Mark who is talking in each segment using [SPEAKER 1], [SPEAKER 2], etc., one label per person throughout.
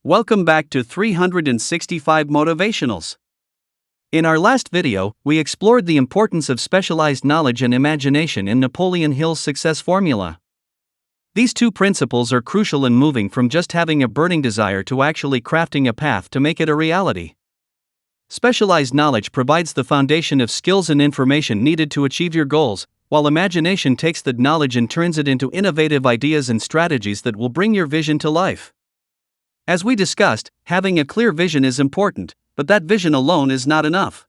[SPEAKER 1] Welcome back to 365 Motivationals. In our last video, we explored the importance of specialized knowledge and imagination in Napoleon Hill's success formula. These two principles are crucial in moving from just having a burning desire to actually crafting a path to make it a reality. Specialized knowledge provides the foundation of skills and information needed to achieve your goals, while imagination takes that knowledge and turns it into innovative ideas and strategies that will bring your vision to life. As we discussed, having a clear vision is important, but that vision alone is not enough.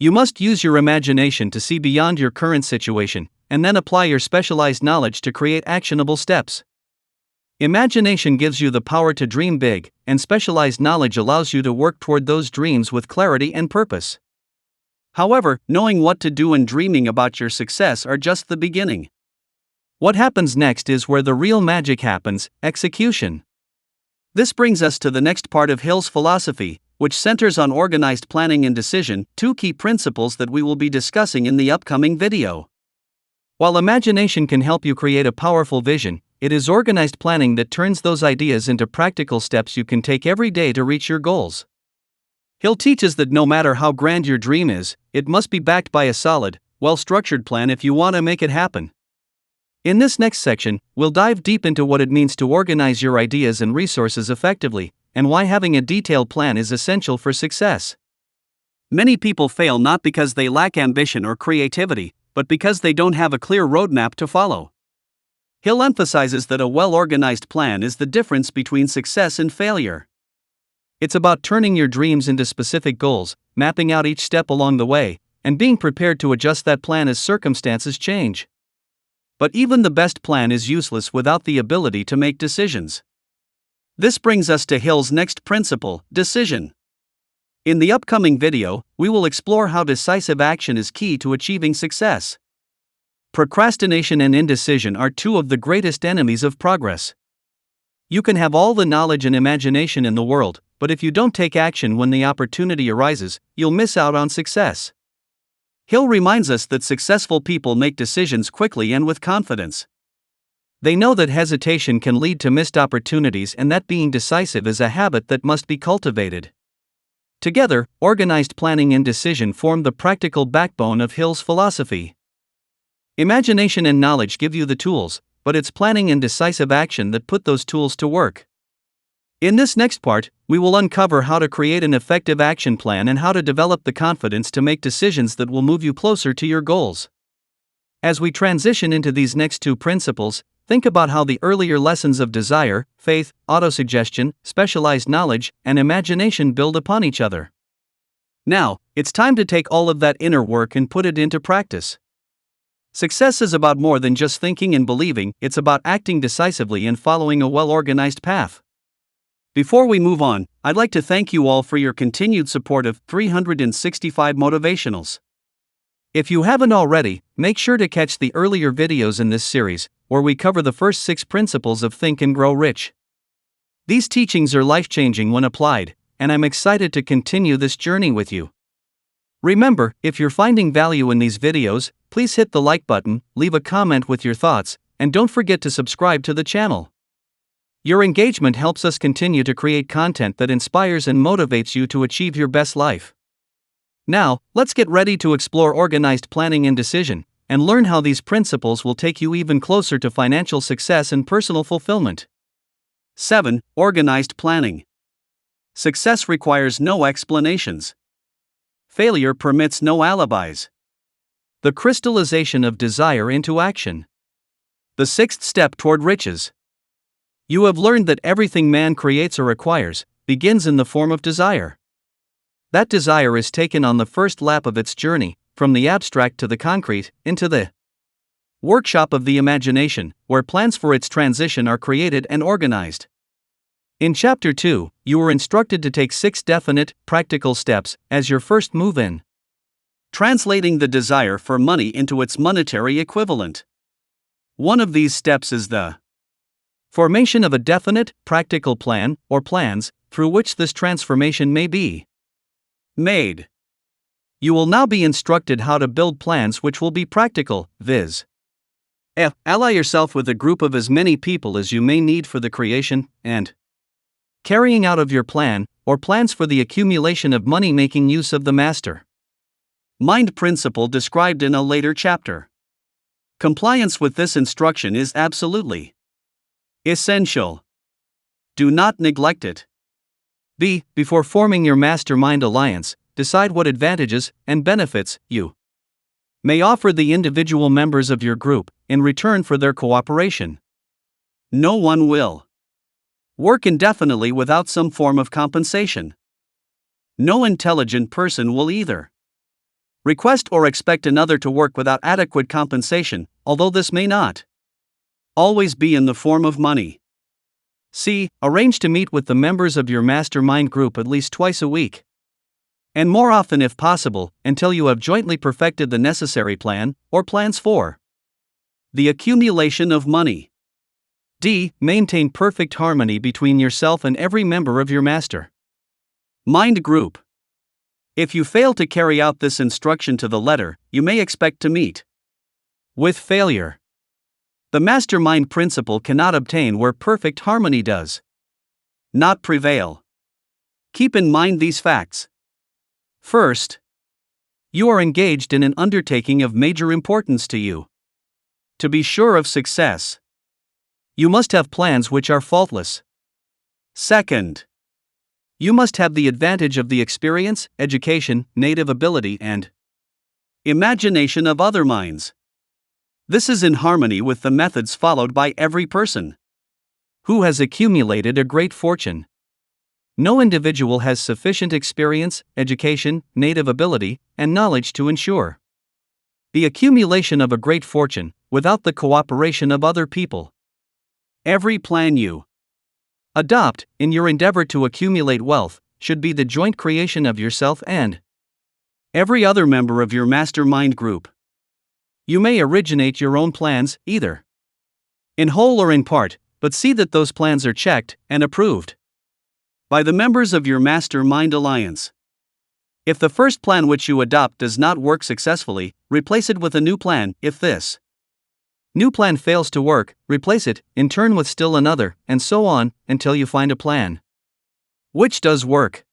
[SPEAKER 1] You must use your imagination to see beyond your current situation, and then apply your specialized knowledge to create actionable steps. Imagination gives you the power to dream big, and specialized knowledge allows you to work toward those dreams with clarity and purpose. However, knowing what to do and dreaming about your success are just the beginning. What happens next is where the real magic happens: execution. This brings us to the next part of Hill's philosophy, which centers on organized planning and decision, two key principles that we will be discussing in the upcoming video. While imagination can help you create a powerful vision, it is organized planning that turns those ideas into practical steps you can take every day to reach your goals. Hill teaches that no matter how grand your dream is, it must be backed by a solid, well-structured plan if you want to make it happen. In this next section, we'll dive deep into what it means to organize your ideas and resources effectively, and why having a detailed plan is essential for success. Many people fail not because they lack ambition or creativity, but because they don't have a clear roadmap to follow. Hill emphasizes that a well-organized plan is the difference between success and failure. It's about turning your dreams into specific goals, mapping out each step along the way, and being prepared to adjust that plan as circumstances change. But even the best plan is useless without the ability to make decisions. This brings us to Hill's next principle: decision. In the upcoming video, we will explore how decisive action is key to achieving success. Procrastination and indecision are two of the greatest enemies of progress. You can have all the knowledge and imagination in the world, but if you don't take action when the opportunity arises, you'll miss out on success. Hill reminds us that successful people make decisions quickly and with confidence. They know that hesitation can lead to missed opportunities and that being decisive is a habit that must be cultivated. Together, organized planning and decision form the practical backbone of Hill's philosophy. Imagination and knowledge give you the tools, but it's planning and decisive action that put those tools to work. In this next part, we will uncover how to create an effective action plan and how to develop the confidence to make decisions that will move you closer to your goals. As we transition into these next two principles, think about how the earlier lessons of desire, faith, autosuggestion, specialized knowledge, and imagination build upon each other. Now, it's time to take all of that inner work and put it into practice. Success is about more than just thinking and believing, it's about acting decisively and following a well-organized path. Before we move on, I'd like to thank you all for your continued support of 365 Motivationals. If you haven't already, make sure to catch the earlier videos in this series, where we cover the first 6 principles of Think and Grow Rich. These teachings are life-changing when applied, and I'm excited to continue this journey with you. Remember, if you're finding value in these videos, please hit the like button, leave a comment with your thoughts, and don't forget to subscribe to the channel. Your engagement helps us continue to create content that inspires and motivates you to achieve your best life. Now, let's get ready to explore organized planning and decision, and learn how these principles will take you even closer to financial success and personal fulfillment. 7. Organized planning. Success requires no explanations. Failure permits no alibis. The crystallization of desire into action. The 6th step toward riches. You have learned that everything man creates or acquires begins in the form of desire. That desire is taken on the first lap of its journey, from the abstract to the concrete, into the workshop of the imagination, where plans for its transition are created and organized. In Chapter 2, you were instructed to take 6 definite, practical steps as your first move in translating the desire for money into its monetary equivalent. One of these steps is the formation of a definite, practical plan, or plans, through which this transformation may be made. You will now be instructed how to build plans which will be practical, viz. Ally yourself with a group of as many people as you may need for the creation and carrying out of your plan, or plans for the accumulation of money, making use of the master mind principle described in a later chapter. Compliance with this instruction is absolutely essential. Do not neglect it. B. Before forming your mastermind alliance, decide what advantages and benefits you may offer the individual members of your group in return for their cooperation. No one will work indefinitely without some form of compensation. No intelligent person will either request or expect another to work without adequate compensation, although this may not always be in the form of money. C. Arrange to meet with the members of your mastermind group at least twice a week, and more often if possible, until you have jointly perfected the necessary plan or plans for the accumulation of money. D. Maintain perfect harmony between yourself and every member of your master mind group. If you fail to carry out this instruction to the letter, you may expect to meet with failure. The mastermind principle cannot obtain where perfect harmony does not prevail. Keep in mind these facts. First, you are engaged in an undertaking of major importance to you. To be sure of success, you must have plans which are faultless. Second, you must have the advantage of the experience, education, native ability, and imagination of other minds. This is in harmony with the methods followed by every person who has accumulated a great fortune. No individual has sufficient experience, education, native ability, and knowledge to ensure the accumulation of a great fortune without the cooperation of other people. Every plan you adopt in your endeavor to accumulate wealth should be the joint creation of yourself and every other member of your mastermind group. You may originate your own plans, either in whole or in part, but see that those plans are checked and approved by the members of your mastermind alliance. If the first plan which you adopt does not work successfully, replace it with a new plan. If this new plan fails to work, replace it, in turn with still another, and so on, until you find a plan which does work.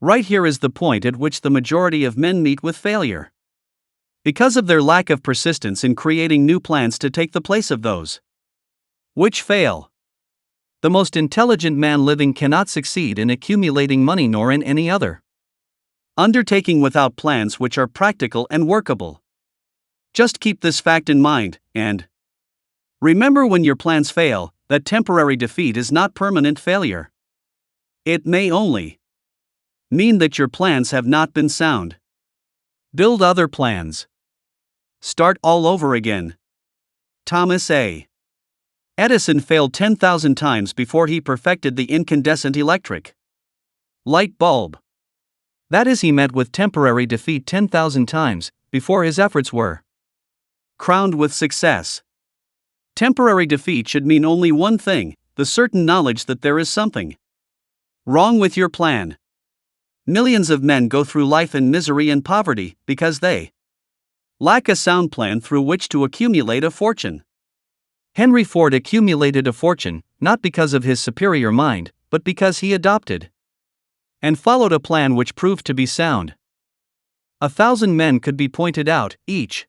[SPEAKER 1] Right here is the point at which the majority of men meet with failure, because of their lack of persistence in creating new plans to take the place of those which fail. The most intelligent man living cannot succeed in accumulating money nor in any other undertaking without plans which are practical and workable. Just keep this fact in mind, and remember when your plans fail, that temporary defeat is not permanent failure. It may only mean that your plans have not been sound. Build other plans. Start all over again. Thomas A. Edison failed 10,000 times before he perfected the incandescent electric light bulb. That is, he met with temporary defeat 10,000 times before his efforts were crowned with success. Temporary defeat should mean only one thing: the certain knowledge that there is something wrong with your plan. Millions of men go through life in misery and poverty because they lack a sound plan through which to accumulate a fortune. Henry Ford accumulated a fortune, not because of his superior mind, but because he adopted and followed a plan which proved to be sound. 1,000 men could be pointed out, each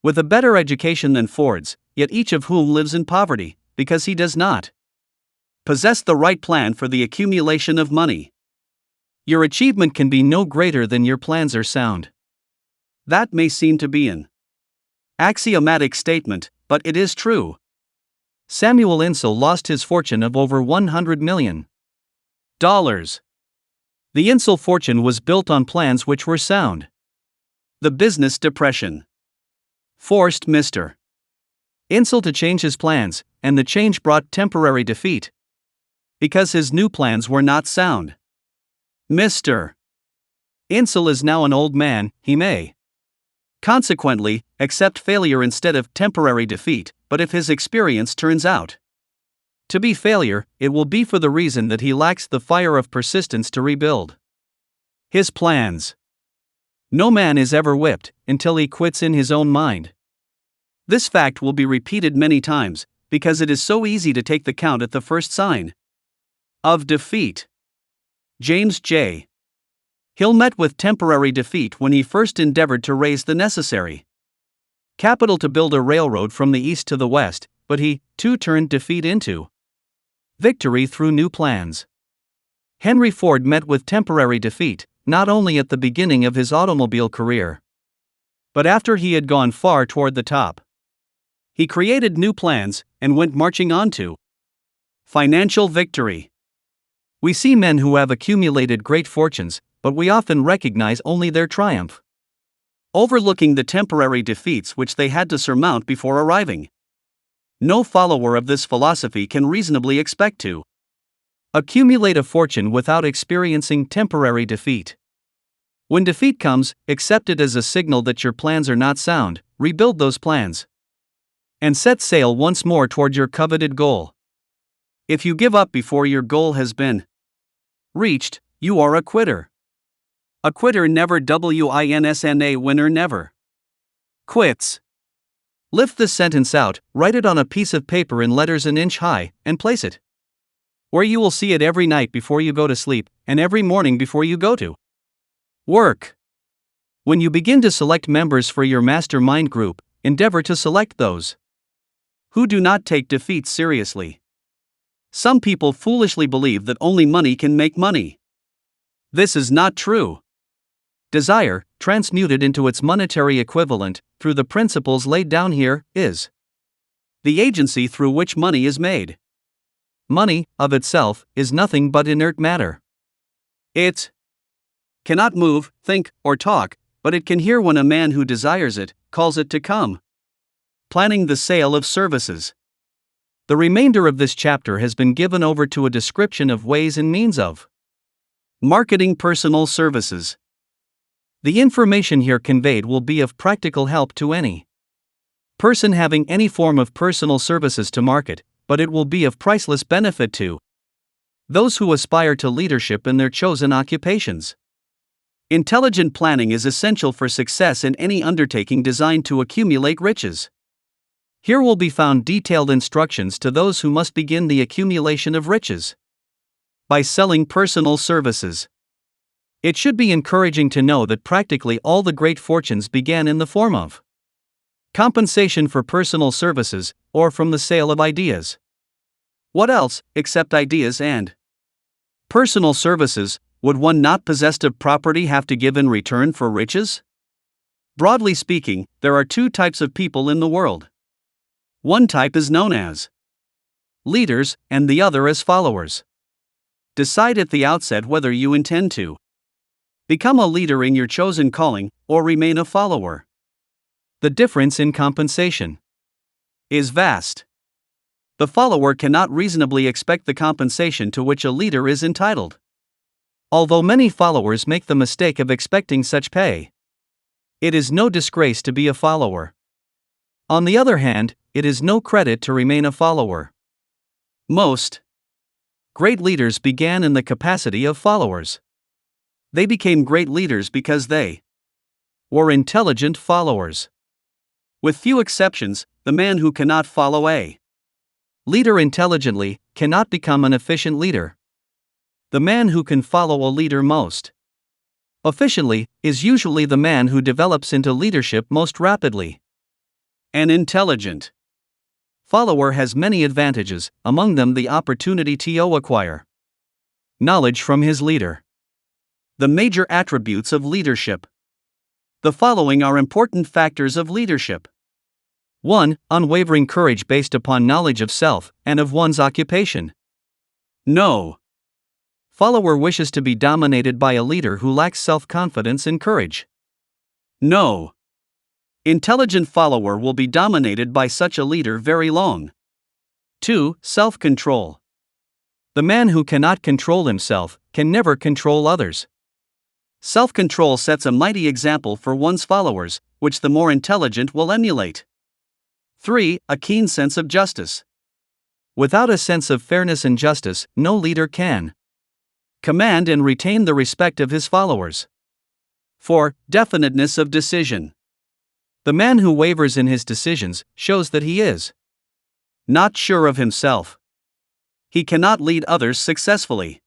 [SPEAKER 1] with a better education than Ford's, yet each of whom lives in poverty, because he does not possess the right plan for the accumulation of money. Your achievement can be no greater than your plans are sound. That may seem to be an axiomatic statement, but it is true. Samuel Insull lost his fortune of over $100 million. The Insull fortune was built on plans which were sound. The business depression forced Mr. Insull to change his plans, and the change brought temporary defeat because his new plans were not sound. Mr. Insull is now an old man. He may consequently accept failure instead of temporary defeat, but if his experience turns out to be failure, it will be for the reason that he lacks the fire of persistence to rebuild his plans. No man is ever whipped until he quits in his own mind. This fact will be repeated many times, because it is so easy to take the count at the first sign. of defeat. James J. Hill met with temporary defeat when he first endeavored to raise the necessary capital to build a railroad from the east to the west, but he, too, turned defeat into victory through new plans. Henry Ford met with temporary defeat, not only at the beginning of his automobile career, but after he had gone far toward the top. He created new plans and went marching on to financial victory. We see men who have accumulated great fortunes, but we often recognize only their triumph, overlooking the temporary defeats which they had to surmount before arriving. No follower of this philosophy can reasonably expect to accumulate a fortune without experiencing temporary defeat. When defeat comes, accept it as a signal that your plans are not sound, rebuild those plans, and set sail once more toward your coveted goal. If you give up before your goal has been reached, you are a quitter. A quitter never wins, a winner never quits. Lift this sentence out, write it on a piece of paper in letters an inch high, and place it where you will see it every night before you go to sleep, and every morning before you go to work. When you begin to select members for your mastermind group, endeavor to select those who do not take defeat seriously. Some people foolishly believe that only money can make money. This is not true. Desire, transmuted into its monetary equivalent, through the principles laid down here, is the agency through which money is made. Money, of itself, is nothing but inert matter. It cannot move, think, or talk, but it can hear when a man who desires it calls it to come. Planning the sale of services. The remainder of this chapter has been given over to a description of ways and means of marketing personal services. The information here conveyed will be of practical help to any person having any form of personal services to market, but it will be of priceless benefit to those who aspire to leadership in their chosen occupations. Intelligent planning is essential for success in any undertaking designed to accumulate riches. Here will be found detailed instructions to those who must begin the accumulation of riches by selling personal services. It should be encouraging to know that practically all the great fortunes began in the form of compensation for personal services, or from the sale of ideas. What else, except ideas and personal services, would one not possessed of property have to give in return for riches? Broadly speaking, there are two types of people in the world. One type is known as leaders, and the other as followers. Decide at the outset whether you intend to become a leader in your chosen calling, or remain a follower. The difference in compensation is vast. The follower cannot reasonably expect the compensation to which a leader is entitled, although many followers make the mistake of expecting such pay. It is no disgrace to be a follower. On the other hand, it is no credit to remain a follower. Most great leaders began in the capacity of followers. They became great leaders because they were intelligent followers. With few exceptions, the man who cannot follow a leader intelligently cannot become an efficient leader. The man who can follow a leader most efficiently is usually the man who develops into leadership most rapidly. An intelligent follower has many advantages, among them the opportunity to acquire knowledge from his leader. The major attributes of leadership. The following are important factors of leadership. 1. Unwavering courage based upon knowledge of self and of one's occupation. No follower wishes to be dominated by a leader who lacks self-confidence and courage. No intelligent follower will be dominated by such a leader very long. 2. Self-control. The man who cannot control himself can never control others. Self-control sets a mighty example for one's followers, which the more intelligent will emulate. 3. A keen sense of justice. Without a sense of fairness and justice, no leader can command and retain the respect of his followers. 4. Definiteness of decision. The man who wavers in his decisions shows that he is not sure of himself. he cannot lead others successfully.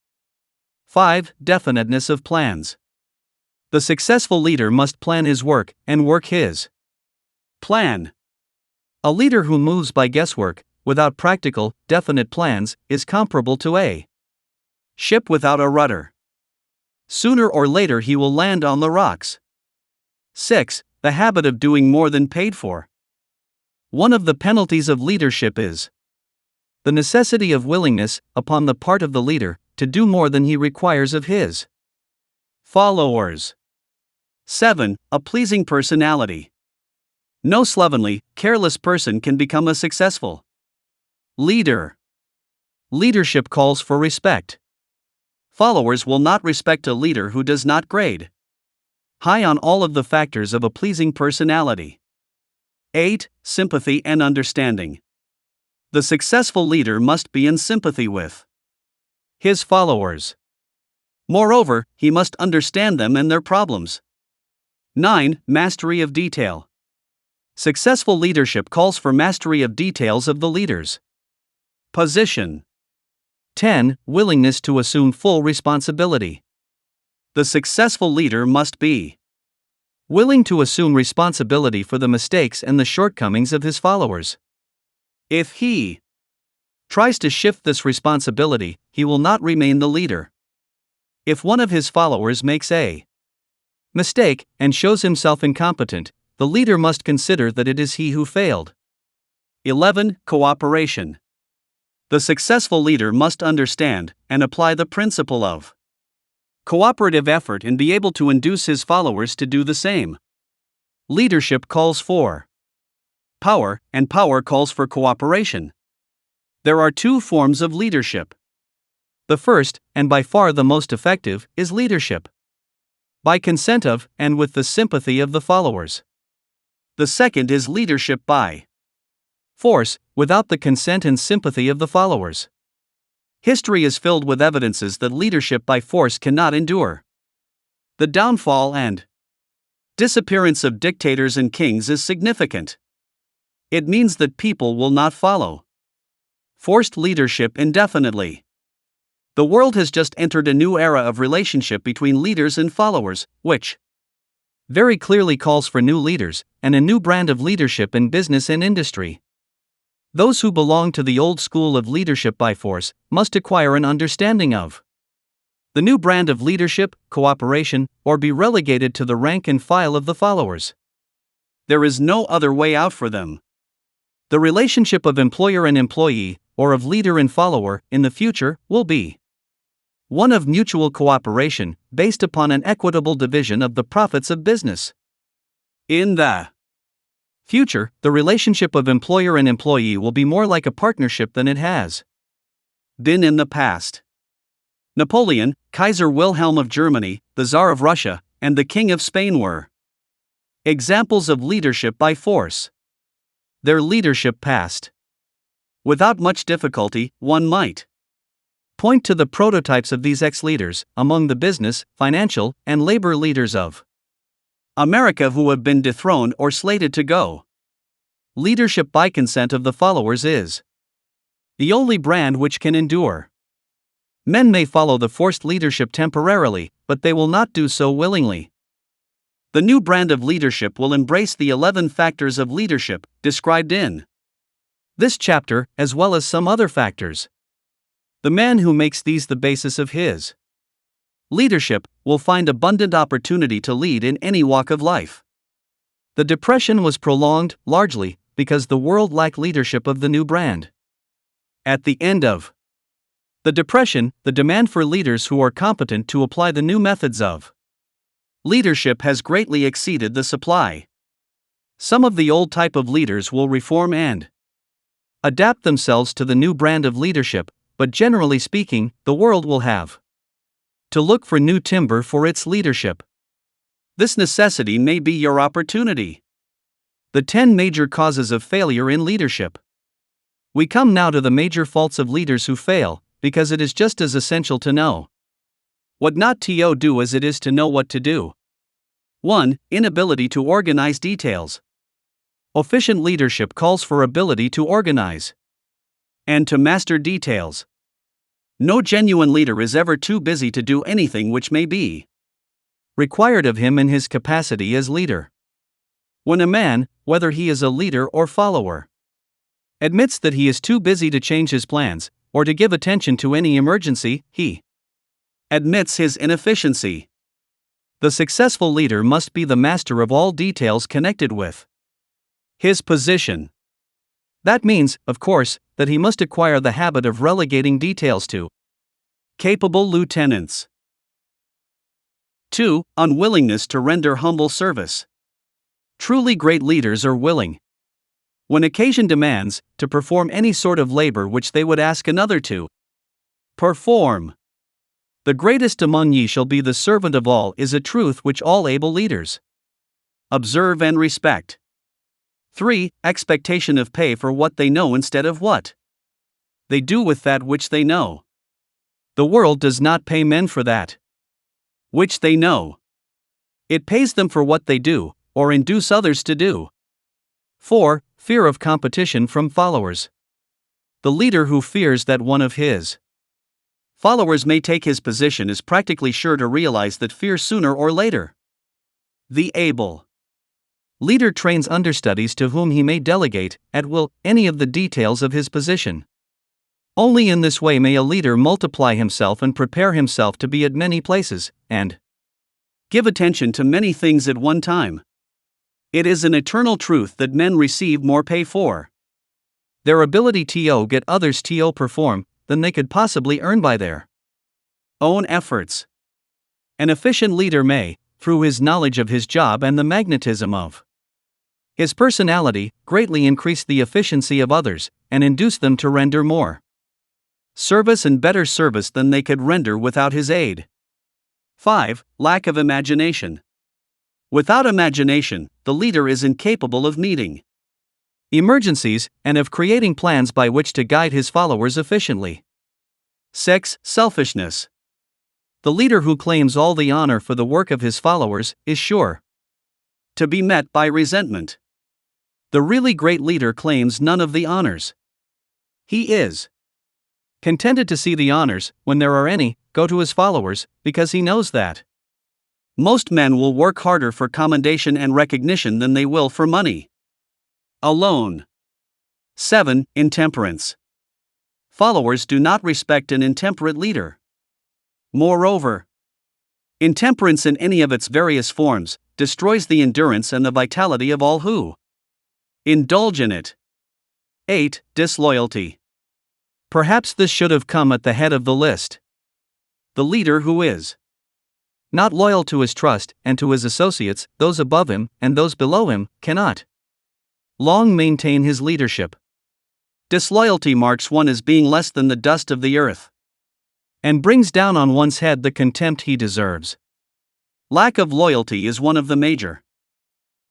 [SPEAKER 1] 5. Definiteness of plans. The successful leader must plan his work and work his plan. A leader who moves by guesswork, without practical, definite plans, is comparable to a ship without a rudder. Sooner or later he will land on the rocks. 6. The habit of doing more than paid for. One of the penalties of leadership is the necessity of willingness, upon the part of the leader, to do more than he requires of his followers. 7. A pleasing personality. No slovenly, careless person can become a successful leader. Leadership calls for respect. Followers will not respect a leader who does not grade high on all of the factors of a pleasing personality. 8. Sympathy and understanding. The successful leader must be in sympathy with his followers. Moreover, he must understand them and their problems. 9. Mastery of detail. Successful leadership calls for mastery of details of the leader's position. 10. Willingness to assume full responsibility. The successful leader must be willing to assume responsibility for the mistakes and the shortcomings of his followers. If he tries to shift this responsibility, he will not remain the leader. If one of his followers makes a mistake and shows himself incompetent, the leader must consider that it is he who failed. 11. Cooperation. The successful leader must understand and apply the principle of cooperative effort and be able to induce his followers to do the same. Leadership calls for power, and power calls for cooperation. There are two forms of leadership. The first, and by far the most effective, is leadership by consent of, and with the sympathy of the followers. The second is leadership by force, without the consent and sympathy of the followers. History is filled with evidences that leadership by force cannot endure. The downfall and disappearance of dictators and kings is significant. It means that people will not follow forced leadership indefinitely. The world has just entered a new era of relationship between leaders and followers, which very clearly calls for new leaders, and a new brand of leadership in business and industry. Those who belong to the old school of leadership by force must acquire an understanding of the new brand of leadership, cooperation, or be relegated to the rank and file of the followers. There is no other way out for them. The relationship of employer and employee, or of leader and follower, in the future, will be one of mutual cooperation, based upon an equitable division of the profits of business. In the future, the relationship of employer and employee will be more like a partnership than it has been in the past. Napoleon, Kaiser Wilhelm of Germany, the Tsar of Russia, and the King of Spain were examples of leadership by force. Their leadership passed without much difficulty. One might point to the prototypes of these ex-leaders among the business, financial, and labor leaders of America who have been dethroned or slated to go. Leadership by consent of the followers is the only brand which can endure. Men may follow the forced leadership temporarily, but they will not do so willingly. The new brand of leadership will embrace the 11 factors of leadership described in this chapter, as well as some other factors. The man who makes these the basis of his leadership will find abundant opportunity to lead in any walk of life. The Depression was prolonged, largely, because the world lacked leadership of the new brand. At the end of the Depression, the demand for leaders who are competent to apply the new methods of leadership has greatly exceeded the supply. Some of the old type of leaders will reform and adapt themselves to the new brand of leadership, but generally speaking, the world will have to look for new timber for its leadership. This necessity may be your opportunity. The 10 major causes of failure in leadership. We come now to the major faults of leaders who fail, because it is just as essential to know what not to do as it is to know what to do. 1. Inability to organize details. Efficient leadership calls for ability to organize and to master details. No genuine leader is ever too busy to do anything which may be required of him in his capacity as leader. When a man, whether he is a leader or follower, admits that he is too busy to change his plans, or to give attention to any emergency, he admits his inefficiency. The successful leader must be the master of all details connected with his position. That means, of course, that he must acquire the habit of relegating details to capable lieutenants. 2. Unwillingness to render humble service. Truly great leaders are willing, when occasion demands, to perform any sort of labor which they would ask another to perform. The greatest among ye shall be the servant of all is a truth which all able leaders observe and respect. 3. Expectation of pay for what they know instead of what they do with that which they know. The world does not pay men for that which they know. It pays them for what they do, or induce others to do. 4. Fear of competition from followers. The leader who fears that one of his followers may take his position is practically sure to realize that fear sooner or later. The able leader trains understudies to whom he may delegate, at will, any of the details of his position. Only in this way may a leader multiply himself and prepare himself to be at many places, and give attention to many things at one time. It is an eternal truth that men receive more pay for their ability to get others to perform than they could possibly earn by their own efforts. An efficient leader may, through his knowledge of his job and the magnetism of his personality, greatly increase the efficiency of others, and induce them to render more service and better service than they could render without his aid. 5. Lack of imagination. Without imagination, the leader is incapable of meeting emergencies and of creating plans by which to guide his followers efficiently. 6. Selfishness. The leader who claims all the honor for the work of his followers is sure to be met by resentment. The really great leader claims none of the honors. He is contented to see the honors, when there are any, go to his followers, because he knows that most men will work harder for commendation and recognition than they will for money alone. 7. Intemperance. Followers do not respect an intemperate leader. Moreover, intemperance in any of its various forms destroys the endurance and the vitality of all who indulge in it. 8. Disloyalty. Perhaps this should have come at the head of the list. The leader who is not loyal to his trust and to his associates, those above him and those below him, cannot long maintain his leadership. Disloyalty marks one as being less than the dust of the earth, and brings down on one's head the contempt he deserves. Lack of loyalty is one of the major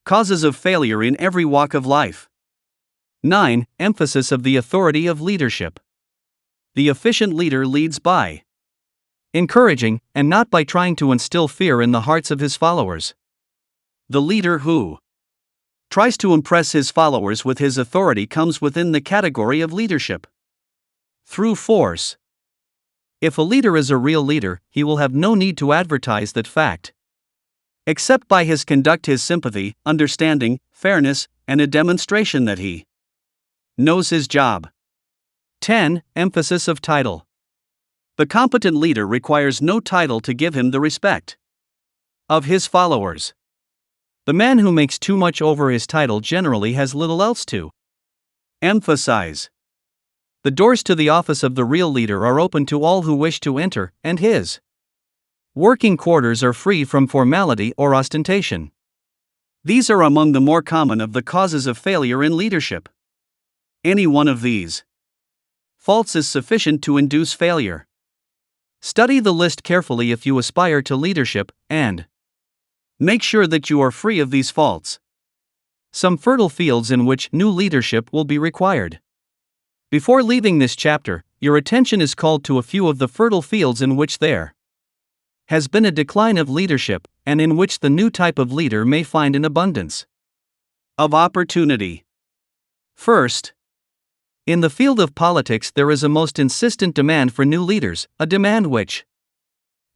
[SPEAKER 1] causes of failure in every walk of life. 9. Emphasis of the authority of leadership. The efficient leader leads by encouraging, and not by trying to instill fear in the hearts of his followers. The leader who tries to impress his followers with his authority comes within the category of leadership through force. If a leader is a real leader, he will have no need to advertise that fact, except by his conduct, his sympathy, understanding, fairness, and a demonstration that he knows his job. 10. Emphasis of title. The competent leader requires no title to give him the respect of his followers. The man who makes too much over his title generally has little else to emphasize. The doors to the office of the real leader are open to all who wish to enter, and his working quarters are free from formality or ostentation. These are among the more common of the causes of failure in leadership. Any one of these faults is sufficient to induce failure. Study the list carefully if you aspire to leadership, and make sure that you are free of these faults. Some fertile fields in which new leadership will be required. Before leaving this chapter, your attention is called to a few of the fertile fields in which there has been a decline of leadership, and in which the new type of leader may find an abundance of opportunity. First, In the field of politics, there is a most insistent demand for new leaders, a demand which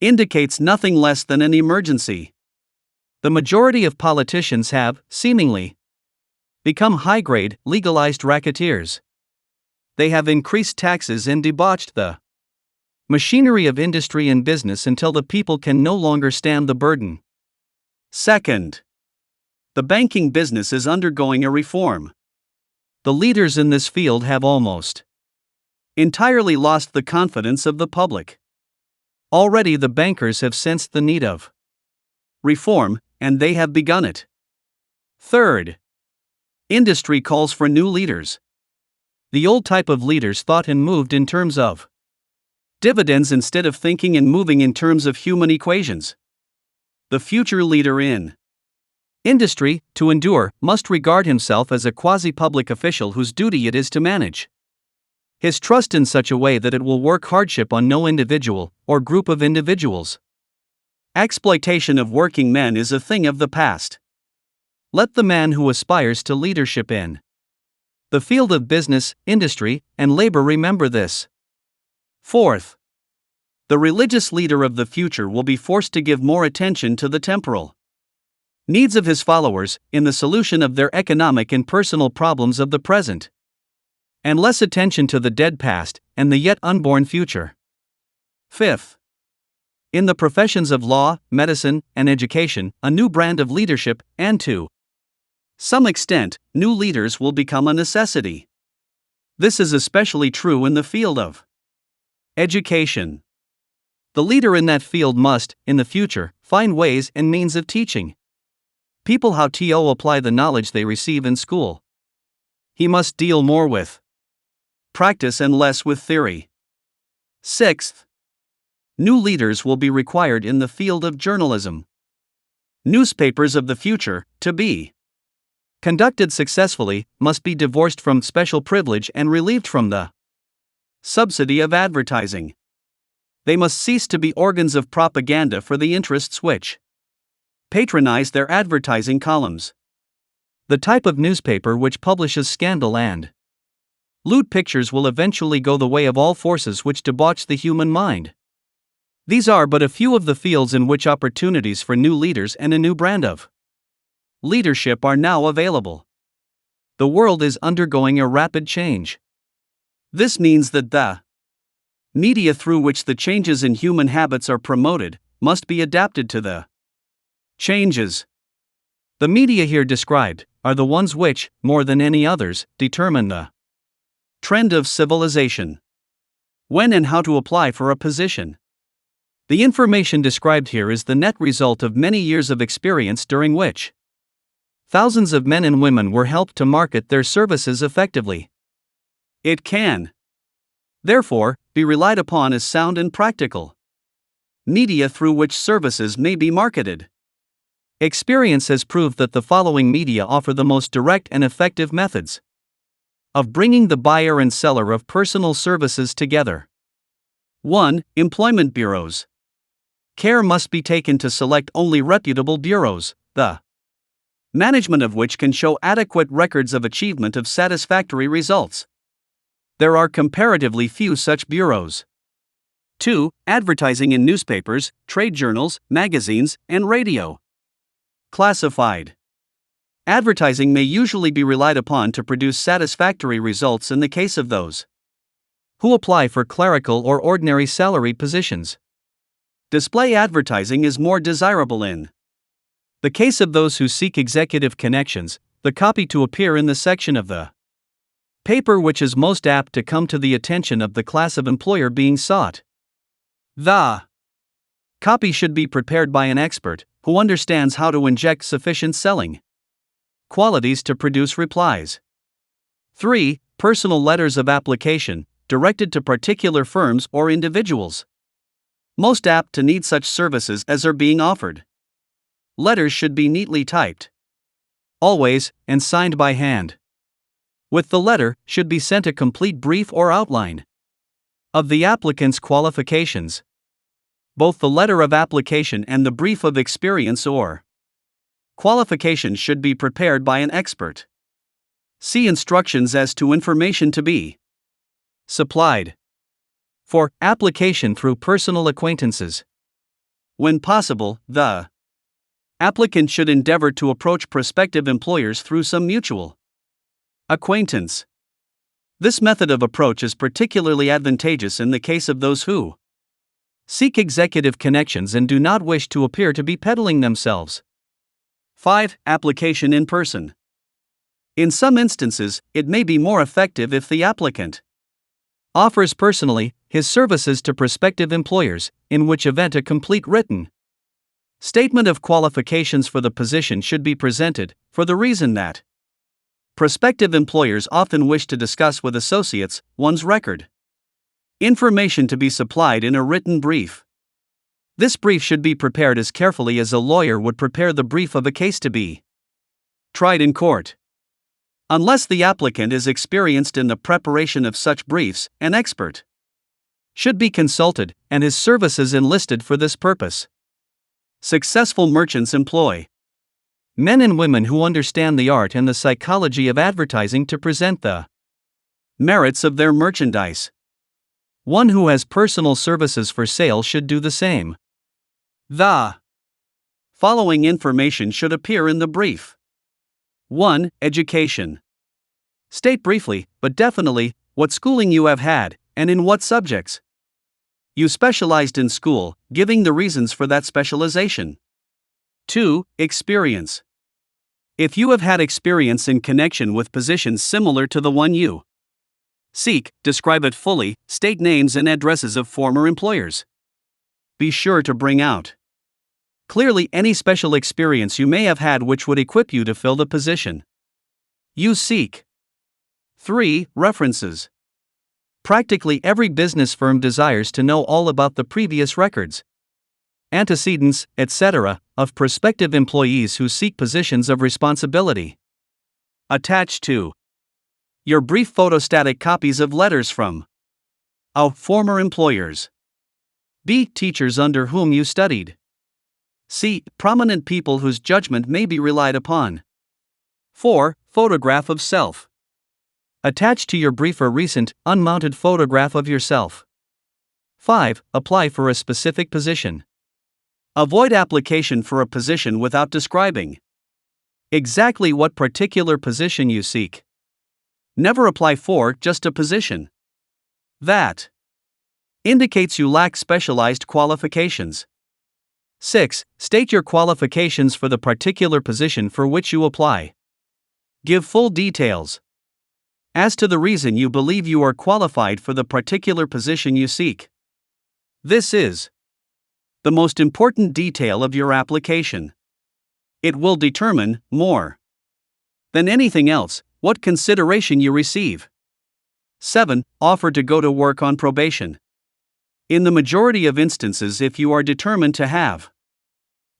[SPEAKER 1] indicates nothing less than an emergency. The majority of politicians have, seemingly, become high-grade, legalized racketeers. They have increased taxes and debauched the machinery of industry and business until the people can no longer stand the burden. Second, the banking business is undergoing a reform. The leaders in this field have almost entirely lost the confidence of the public. Already the bankers have sensed the need of reform, and they have begun it. Third, industry calls for new leaders. The old type of leaders thought and moved in terms of dividends instead of thinking and moving in terms of human equations. The future leader in industry, to endure, must regard himself as a quasi-public official whose duty it is to manage his trust in such a way that it will work hardship on no individual or group of individuals. Exploitation of working men is a thing of the past. Let the man who aspires to leadership in the field of business, industry, and labor remember this. Fourth, the religious leader of the future will be forced to give more attention to the temporal needs of his followers in the solution of their economic and personal problems of the present, and less attention to the dead past and the yet unborn future. Fifth, in the professions of law, medicine, and education, a new brand of leadership, and to some extent, new leaders will become a necessity. This is especially true in the field of education. The leader in that field must, in the future, find ways and means of teaching people how to apply the knowledge they receive in school. He must deal more with practice and less with theory. Sixth, new leaders will be required in the field of journalism. Newspapers of the future, to be conducted successfully, must be divorced from special privilege and relieved from the subsidy of advertising. They must cease to be organs of propaganda for the interests which patronize their advertising columns. The type of newspaper which publishes scandal and lewd pictures will eventually go the way of all forces which debauch the human mind. These are but a few of the fields in which opportunities for new leaders and a new brand of leadership are now available. The world is undergoing a rapid change. This means that the media through which the changes in human habits are promoted must be adapted to the changes. The media here described are the ones which, more than any others, determine the trend of civilization. When and how to apply for a position. The information described here is the net result of many years of experience during which thousands of men and women were helped to market their services effectively. It can, therefore, be relied upon as sound and practical media through which services may be marketed. Experience has proved that the following media offer the most direct and effective methods of bringing the buyer and seller of personal services together. 1. Employment bureaus. Care must be taken to select only reputable bureaus, the management of which can show adequate records of achievement of satisfactory results. There are comparatively few such bureaus. 2. Advertising in newspapers, trade journals, magazines, and radio. Classified. Advertising may usually be relied upon to produce satisfactory results in the case of those who apply for clerical or ordinary salaried positions. Display advertising is more desirable in the case of those who seek executive connections, the copy to appear in the section of the paper which is most apt to come to the attention of the class of employer being sought. The copy should be prepared by an expert who understands how to inject sufficient selling qualities to produce replies. 3. Personal letters of application, directed to particular firms or individuals most apt to need such services as are being offered. Letters should be neatly typed, always, and signed by hand. With the letter should be sent a complete brief or outline of the applicant's qualifications. Both the letter of application and the brief of experience or qualifications should be prepared by an expert. See instructions as to information to be supplied. For application through personal acquaintances. When possible, the applicant should endeavor to approach prospective employers through some mutual acquaintance. This method of approach is particularly advantageous in the case of those who seek executive connections and do not wish to appear to be peddling themselves. 5. Application in person. In some instances, it may be more effective if the applicant offers personally his services to prospective employers, in which event a complete written statement of qualifications for the position should be presented, for the reason that prospective employers often wish to discuss with associates one's record. Information to be supplied in a written brief. This brief should be prepared as carefully as a lawyer would prepare the brief of a case to be tried in court. Unless the applicant is experienced in the preparation of such briefs, an expert should be consulted, and his services enlisted for this purpose. Successful merchants employ men and women who understand the art and the psychology of advertising to present the merits of their merchandise. One who has personal services for sale should do the same. The following information should appear in the brief. 1. Education. State briefly, but definitely, what schooling you have had, and in what subjects you specialized in school, giving the reasons for that specialization. 2. Experience. If you have had experience in connection with positions similar to the one you seek, describe it fully, state names and addresses of former employers. Be sure to bring out clearly any special experience you may have had which would equip you to fill the position you seek. 3. References. Practically every business firm desires to know all about the previous records, antecedents, etc., of prospective employees who seek positions of responsibility. Attached to your brief photostatic copies of letters from A. Former employers. B. Teachers under whom you studied. C. Prominent people whose judgment may be relied upon. 4. Photograph of self. Attach to your brief a recent, unmounted photograph of yourself. 5. Apply for a specific position. Avoid application for a position without describing exactly what particular position you seek. Never apply for just a position that indicates you lack specialized qualifications. 6. State your qualifications for the particular position for which you apply. Give full details as to the reason you believe you are qualified for the particular position you seek. This is the most important detail of your application. It will determine, more than anything else, what consideration you receive. 7. Offer to go to work on probation. In the majority of instances, if you are determined to have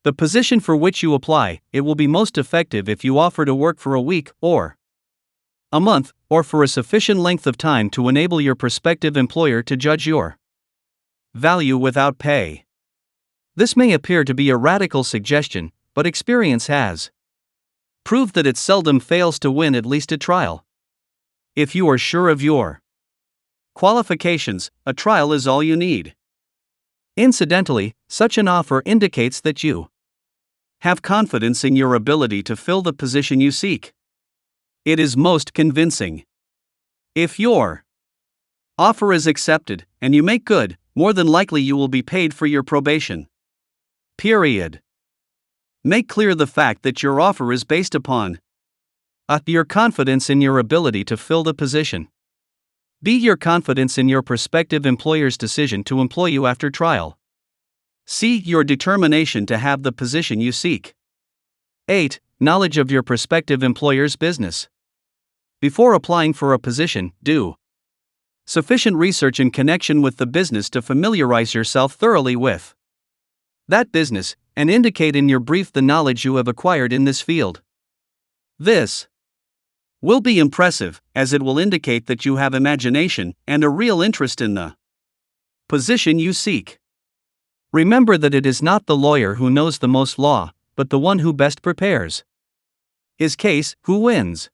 [SPEAKER 1] the position for which you apply, it will be most effective if you offer to work for a week, or a month, or for a sufficient length of time to enable your prospective employer to judge your value without pay. This may appear to be a radical suggestion, but experience has proved that it seldom fails to win at least a trial. If you are sure of your qualifications, a trial is all you need. Incidentally, such an offer indicates that you have confidence in your ability to fill the position you seek. It is most convincing. If your offer is accepted, and you make good, more than likely you will be paid for your probation period. Make clear the fact that your offer is based upon A. Your confidence in your ability to fill the position. B. Your confidence in your prospective employer's decision to employ you after trial. C. Your determination to have the position you seek. 8. Knowledge of your prospective employer's business. Before applying for a position, do sufficient research in connection with the business to familiarize yourself thoroughly with that business, and indicate in your brief the knowledge you have acquired in this field. This will be impressive, as it will indicate that you have imagination and a real interest in the position you seek. Remember that it is not the lawyer who knows the most law, but the one who best prepares his case, who wins.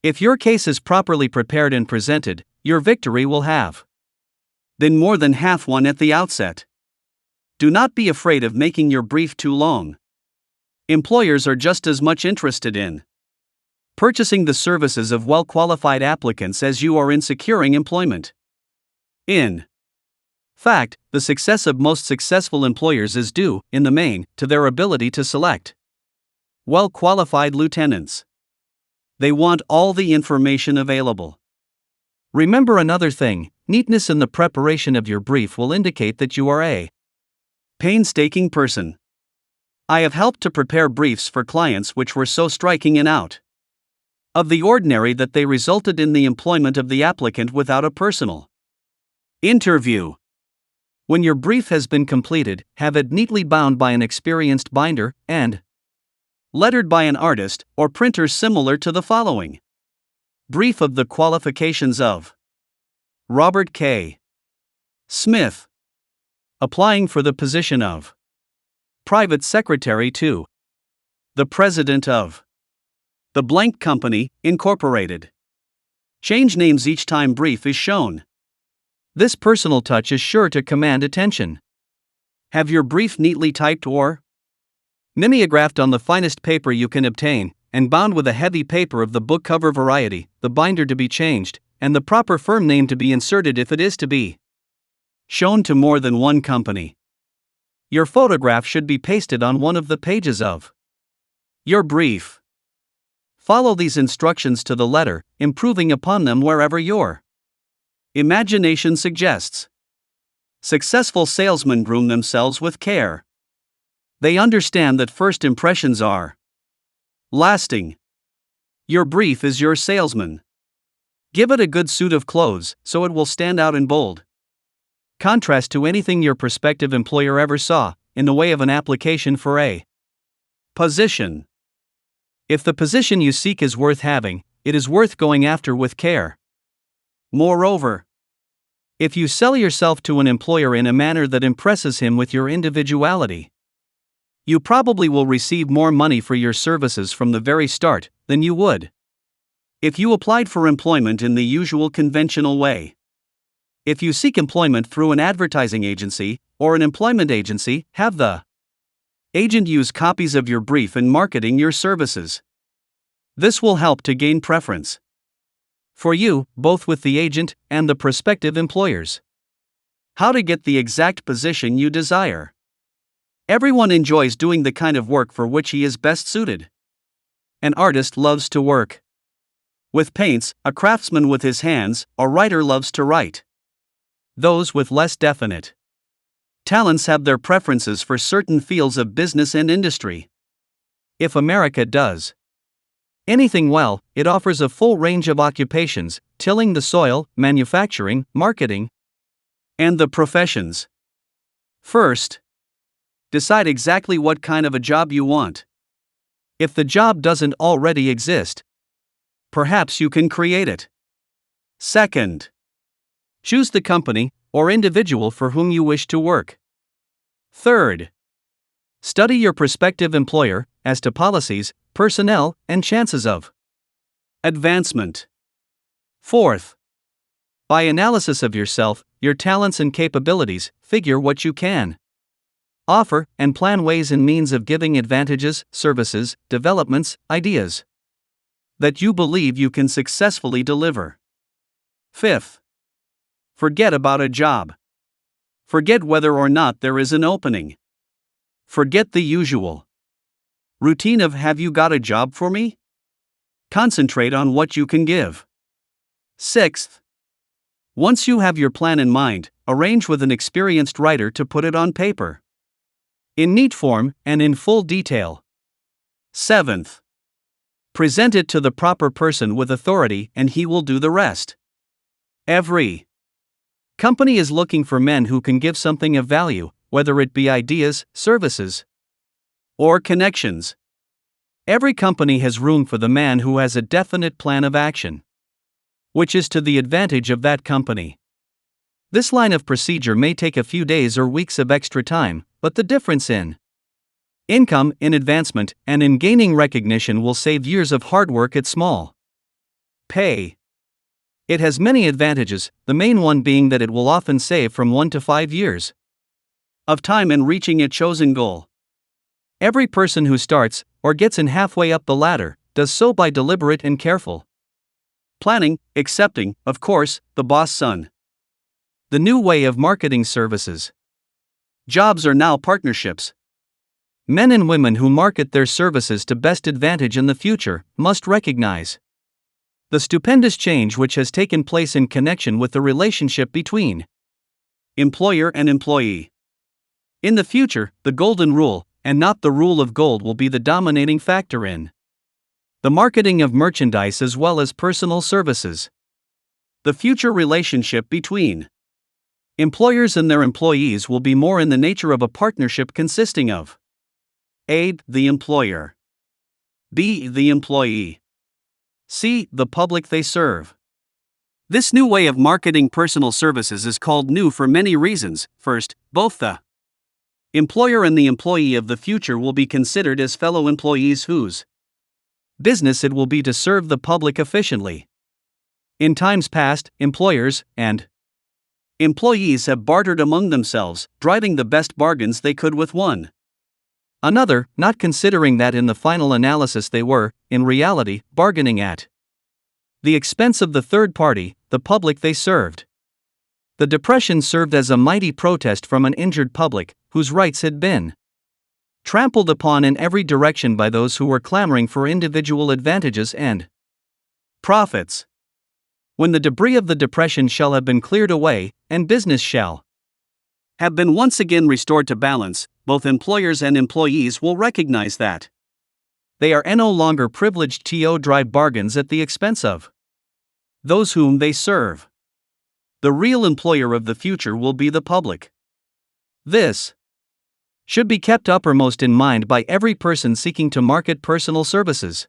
[SPEAKER 1] If your case is properly prepared and presented, your victory will have been more than half won at the outset. Do not be afraid of making your brief too long. Employers are just as much interested in purchasing the services of well-qualified applicants as you are in securing employment. In fact, the success of most successful employers is due, in the main, to their ability to select well-qualified lieutenants. They want all the information available. Remember another thing: neatness in the preparation of your brief will indicate that you are a painstaking person. I have helped to prepare briefs for clients which were so striking and out of the ordinary that they resulted in the employment of the applicant without a personal interview. When your brief has been completed, have it neatly bound by an experienced binder and lettered by an artist or printer similar to the following. Brief of the qualifications of Robert K. Smith, applying for the position of private secretary to the president of the blank company, Incorporated. Change names each time brief is shown. This personal touch is sure to command attention. Have your brief neatly typed or mimeographed on the finest paper you can obtain, and bound with a heavy paper of the book cover variety, the binder to be changed, and the proper firm name to be inserted if it is to be shown to more than one company. Your photograph should be pasted on one of the pages of your brief. Follow these instructions to the letter, improving upon them wherever your imagination suggests. Successful salesmen groom themselves with care. They understand that first impressions are lasting. Your brief is your salesman. Give it a good suit of clothes, so it will stand out in bold contrast to anything your prospective employer ever saw, in the way of an application for a position. If the position you seek is worth having, it is worth going after with care. Moreover, if you sell yourself to an employer in a manner that impresses him with your individuality, you probably will receive more money for your services from the very start than you would if you applied for employment in the usual conventional way. If you seek employment through an advertising agency or an employment agency, have the agent use copies of your brief in marketing your services. This will help to gain preference for you, both with the agent and the prospective employers. How to get the exact position you desire. Everyone enjoys doing the kind of work for which he is best suited. An artist loves to work with paints, a craftsman with his hands, a writer loves to write. Those with less definite talents have their preferences for certain fields of business and industry. If America does anything well, it offers a full range of occupations: tilling the soil, manufacturing, marketing, and the professions. First, decide exactly what kind of a job you want. If the job doesn't already exist, perhaps you can create it. Second, choose the company or individual for whom you wish to work. Third, study your prospective employer as to policies, personnel, and chances of advancement. Fourth, by analysis of yourself, your talents and capabilities, figure what you can offer and plan ways and means of giving advantages, services, developments, ideas that you believe you can successfully deliver. Fifth, forget about a job. Forget whether or not there is an opening. Forget the usual routine of "have you got a job for me?" Concentrate on what you can give. Sixth, once you have your plan in mind, arrange with an experienced writer to put it on paper in neat form and in full detail. Seventh, present it to the proper person with authority and he will do the rest. Every company is looking for men who can give something of value, whether it be ideas, services, or connections. Every company has room for the man who has a definite plan of action, which is to the advantage of that company. This line of procedure may take a few days or weeks of extra time, but the difference in income, in advancement, and in gaining recognition will save years of hard work at small Pay. It has many advantages, the main one being that it will often save from 1 to 5 years of time in reaching a chosen goal. Every person who starts, or gets in halfway up the ladder, does so by deliberate and careful planning, excepting, of course, the boss son. The new way of marketing services. Jobs are now partnerships. Men and women who market their services to best advantage in the future must recognize the stupendous change which has taken place in connection with the relationship between employer and employee. In the future, the golden rule, and not the rule of gold, will be the dominating factor in the marketing of merchandise as well as personal services. The future relationship between employers and their employees will be more in the nature of a partnership consisting of A. the employer, B. the employee, C. the public they serve. This new way of marketing personal services is called new for many reasons. First, both the employer and the employee of the future will be considered as fellow employees whose business it will be to serve the public efficiently. In times past, employers and employees have bartered among themselves, driving the best bargains they could with one another, not considering that in the final analysis they were, in reality, bargaining at the expense of the third party, the public they served. The Depression served as a mighty protest from an injured public, whose rights had been trampled upon in every direction by those who were clamoring for individual advantages and profits. When the debris of the Depression shall have been cleared away, and business shall have been once again restored to balance, both employers and employees will recognize that they are no longer privileged to drive bargains at the expense of those whom they serve. The real employer of the future will be the public. This should be kept uppermost in mind by every person seeking to market personal services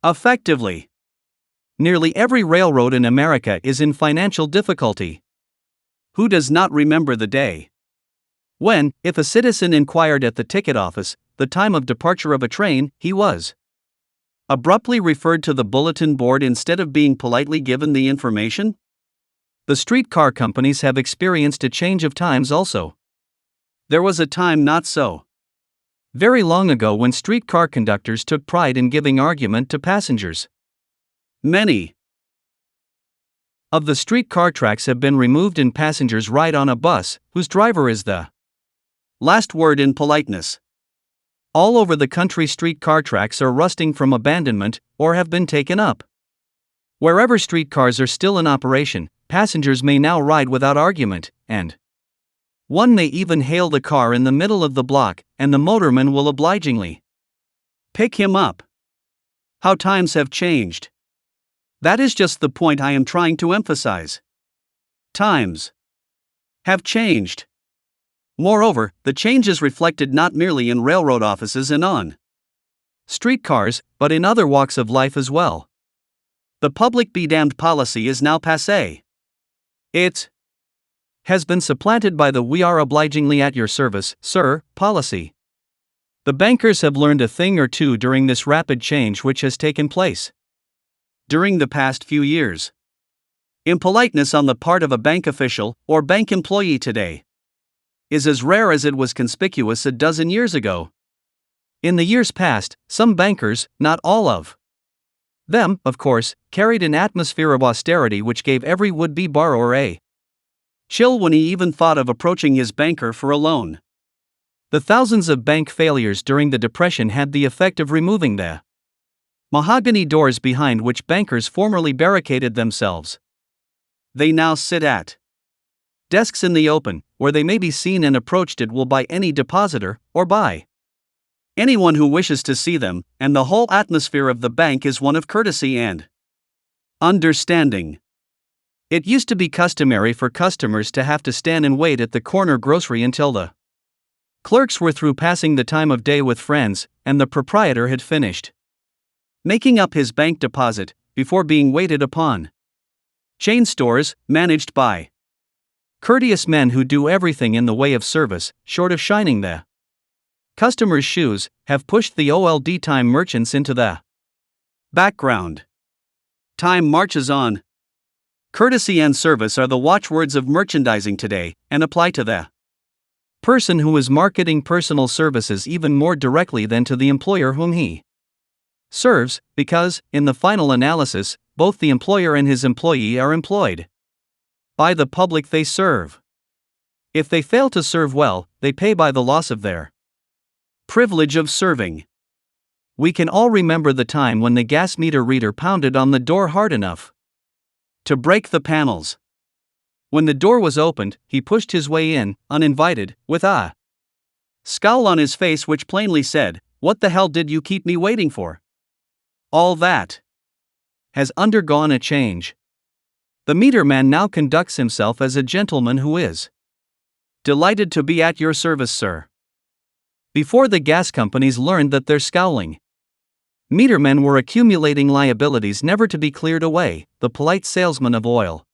[SPEAKER 1] effectively. Nearly every railroad in America is in financial difficulty. Who does not remember the day when, if a citizen inquired at the ticket office the time of departure of a train, he was abruptly referred to the bulletin board instead of being politely given the information? The streetcar companies have experienced a change of times also. There was a time not so very long ago when streetcar conductors took pride in giving argument to passengers. Many of the streetcar tracks have been removed and passengers ride on a bus, whose driver is the last word in politeness. All over the country streetcar tracks are rusting from abandonment, or have been taken up. Wherever streetcars are still in operation, passengers may now ride without argument, and one may even hail the car in the middle of the block, and the motorman will obligingly pick him up. How times have changed. That is just the point I am trying to emphasize. Times have changed. Moreover, the change is reflected not merely in railroad offices and on streetcars, but in other walks of life as well. The public be damned policy is now passé. It has been supplanted by the "we are obligingly at your service, sir" policy. The bankers have learned a thing or two during this rapid change which has taken place during the past few years. Impoliteness on the part of a bank official or bank employee today is as rare as it was conspicuous a dozen years ago. In the years past, some bankers, not all of them, of course, carried an atmosphere of austerity which gave every would-be borrower a chill when he even thought of approaching his banker for a loan. The thousands of bank failures during the Depression had the effect of removing the mahogany doors behind which bankers formerly barricaded themselves. They now sit at desks in the open, where they may be seen and approached at will by any depositor, or by anyone who wishes to see them, and the whole atmosphere of the bank is one of courtesy and understanding. It used to be customary for customers to have to stand and wait at the corner grocery until the clerks were through passing the time of day with friends, and the proprietor had finished making up his bank deposit, before being waited upon. Chain stores, managed by courteous men who do everything in the way of service, short of shining the customers' shoes, have pushed the old-time merchants into the background. Time marches on. Courtesy and service are the watchwords of merchandising today, and apply to the person who is marketing personal services even more directly than to the employer whom he serves, because, in the final analysis, both the employer and his employee are employed by the public they serve. If they fail to serve well, they pay by the loss of their privilege of serving. We can all remember the time when the gas meter reader pounded on the door hard enough to break the panels. When the door was opened, he pushed his way in, uninvited, with a scowl on his face which plainly said, "What the hell did you keep me waiting for?" All that has undergone a change. The meter man now conducts himself as a gentleman who is delighted to be at your service, sir. Before the gas companies learned that their scowling metermen were accumulating liabilities never to be cleared away, the polite salesman of oil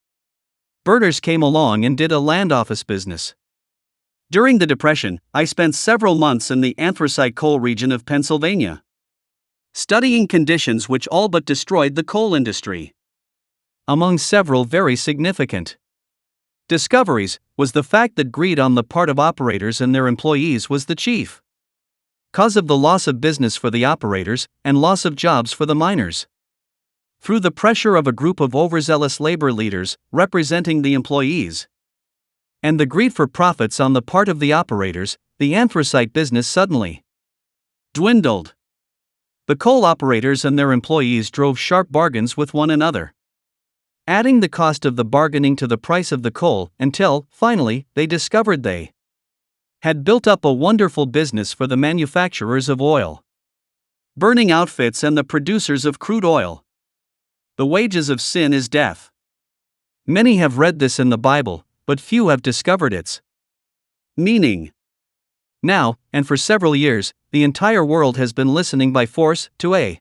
[SPEAKER 1] birders came along and did a land office business. During the Depression, I spent several months in the anthracite coal region of Pennsylvania, studying conditions which all but destroyed the coal industry. Among several very significant discoveries was the fact that greed on the part of operators and their employees was the chief cause of the loss of business for the operators and loss of jobs for the miners. Through the pressure of a group of overzealous labor leaders representing the employees and the greed for profits on the part of the operators, the anthracite business suddenly dwindled. The coal operators and their employees drove sharp bargains with one another, adding the cost of the bargaining to the price of the coal until, finally, they discovered they had built up a wonderful business for the manufacturers of oil burning outfits and the producers of crude oil. The wages of sin is death. Many have read this in the Bible, but few have discovered its meaning. Now, and for several years, the entire world has been listening by force to a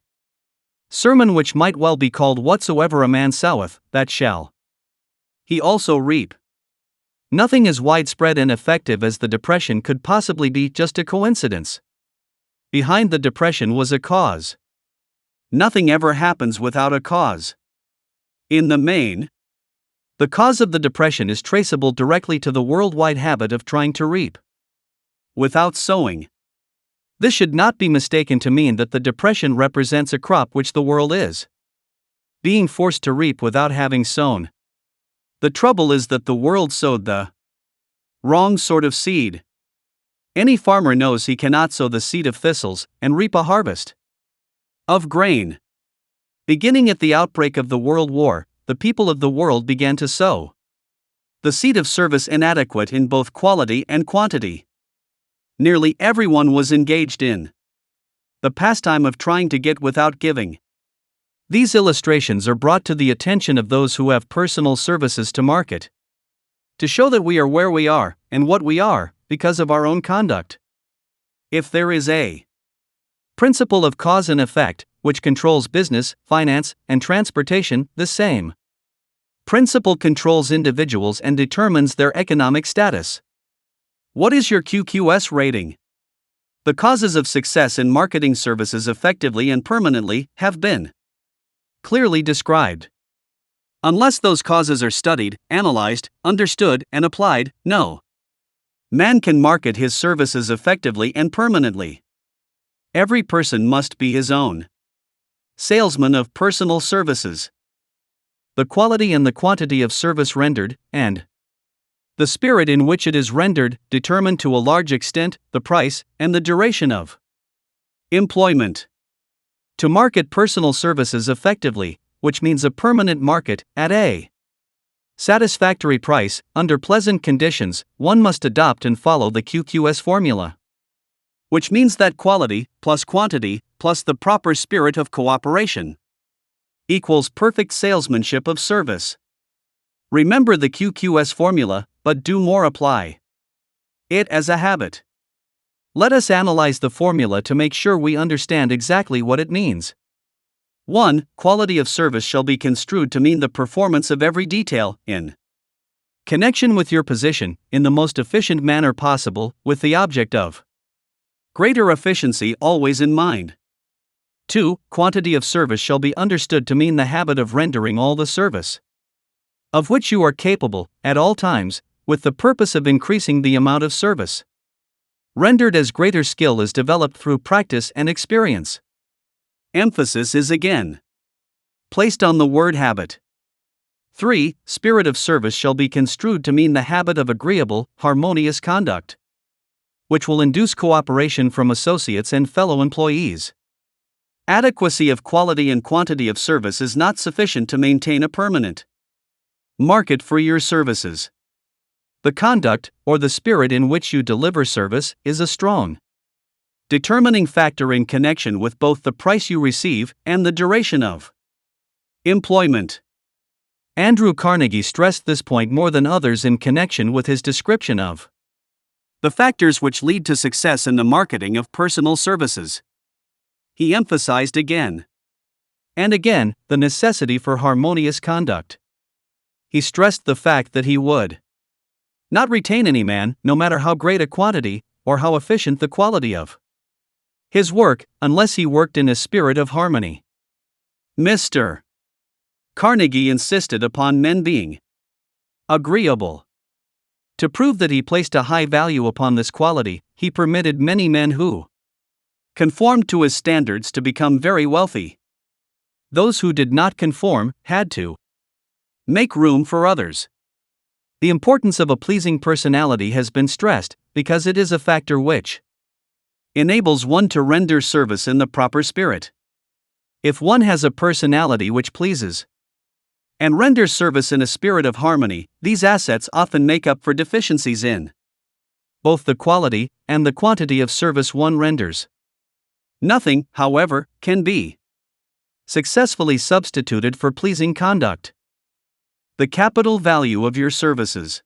[SPEAKER 1] sermon which might well be called "Whatsoever a man soweth, that shall he also reap." Nothing as widespread and effective as the Depression could possibly be just a coincidence. Behind the Depression was a cause. Nothing ever happens without a cause. In the main, the cause of the Depression is traceable directly to the worldwide habit of trying to reap without sowing. This should not be mistaken to mean that the Depression represents a crop which the world is being forced to reap without having sown. The trouble is that the world sowed the wrong sort of seed. Any farmer knows he cannot sow the seed of thistles and reap a harvest of grain. Beginning at the outbreak of the World War, the people of the world began to sow the seed of service inadequate in both quality and quantity. Nearly everyone was engaged in the pastime of trying to get without giving. These illustrations are brought to the attention of those who have personal services to market, to show that we are where we are, and what we are, because of our own conduct. If there is a principle of cause and effect, which controls business, finance, and transportation, the same principle controls individuals and determines their economic status. What is your QQS rating? The causes of success in marketing services effectively and permanently have been clearly described. Unless those causes are studied, analyzed, understood, and applied, no man can market his services effectively and permanently. Every person must be his own salesman of personal services. The quality and the quantity of service rendered, and the spirit in which it is rendered, determine to a large extent the price and the duration of employment. To market personal services effectively, which means a permanent market, at a satisfactory price, under pleasant conditions, one must adopt and follow the QQS formula, which means that quality, plus quantity, plus the proper spirit of cooperation, equals perfect salesmanship of service. Remember the QQS formula, but do more: apply it as a habit. Let us analyze the formula to make sure we understand exactly what it means. 1. Quality of service shall be construed to mean the performance of every detail, in connection with your position, in the most efficient manner possible, with the object of greater efficiency always in mind. 2. Quantity of service shall be understood to mean the habit of rendering all the service of which you are capable, at all times, with the purpose of increasing the amount of service rendered as greater skill is developed through practice and experience. Emphasis is again placed on the word habit. 3. Spirit of service shall be construed to mean the habit of agreeable, harmonious conduct, which will induce cooperation from associates and fellow employees. Adequacy of quality and quantity of service is not sufficient to maintain a permanent market for your services. The conduct, or the spirit in which you deliver service, is a strong determining factor in connection with both the price you receive and the duration of employment. Andrew Carnegie stressed this point more than others in connection with his description of the factors which lead to success in the marketing of personal services. He emphasized again and again the necessity for harmonious conduct. He stressed the fact that he would not retain any man, no matter how great a quantity, or how efficient the quality of his work, unless he worked in a spirit of harmony. Mr. Carnegie insisted upon men being agreeable. To prove that he placed a high value upon this quality, he permitted many men who conformed to his standards to become very wealthy. Those who did not conform had to make room for others. The importance of a pleasing personality has been stressed, because it is a factor which enables one to render service in the proper spirit. If one has a personality which pleases and renders service in a spirit of harmony, these assets often make up for deficiencies in both the quality and the quantity of service one renders. Nothing, however, can be successfully substituted for pleasing conduct. The capital value of your services.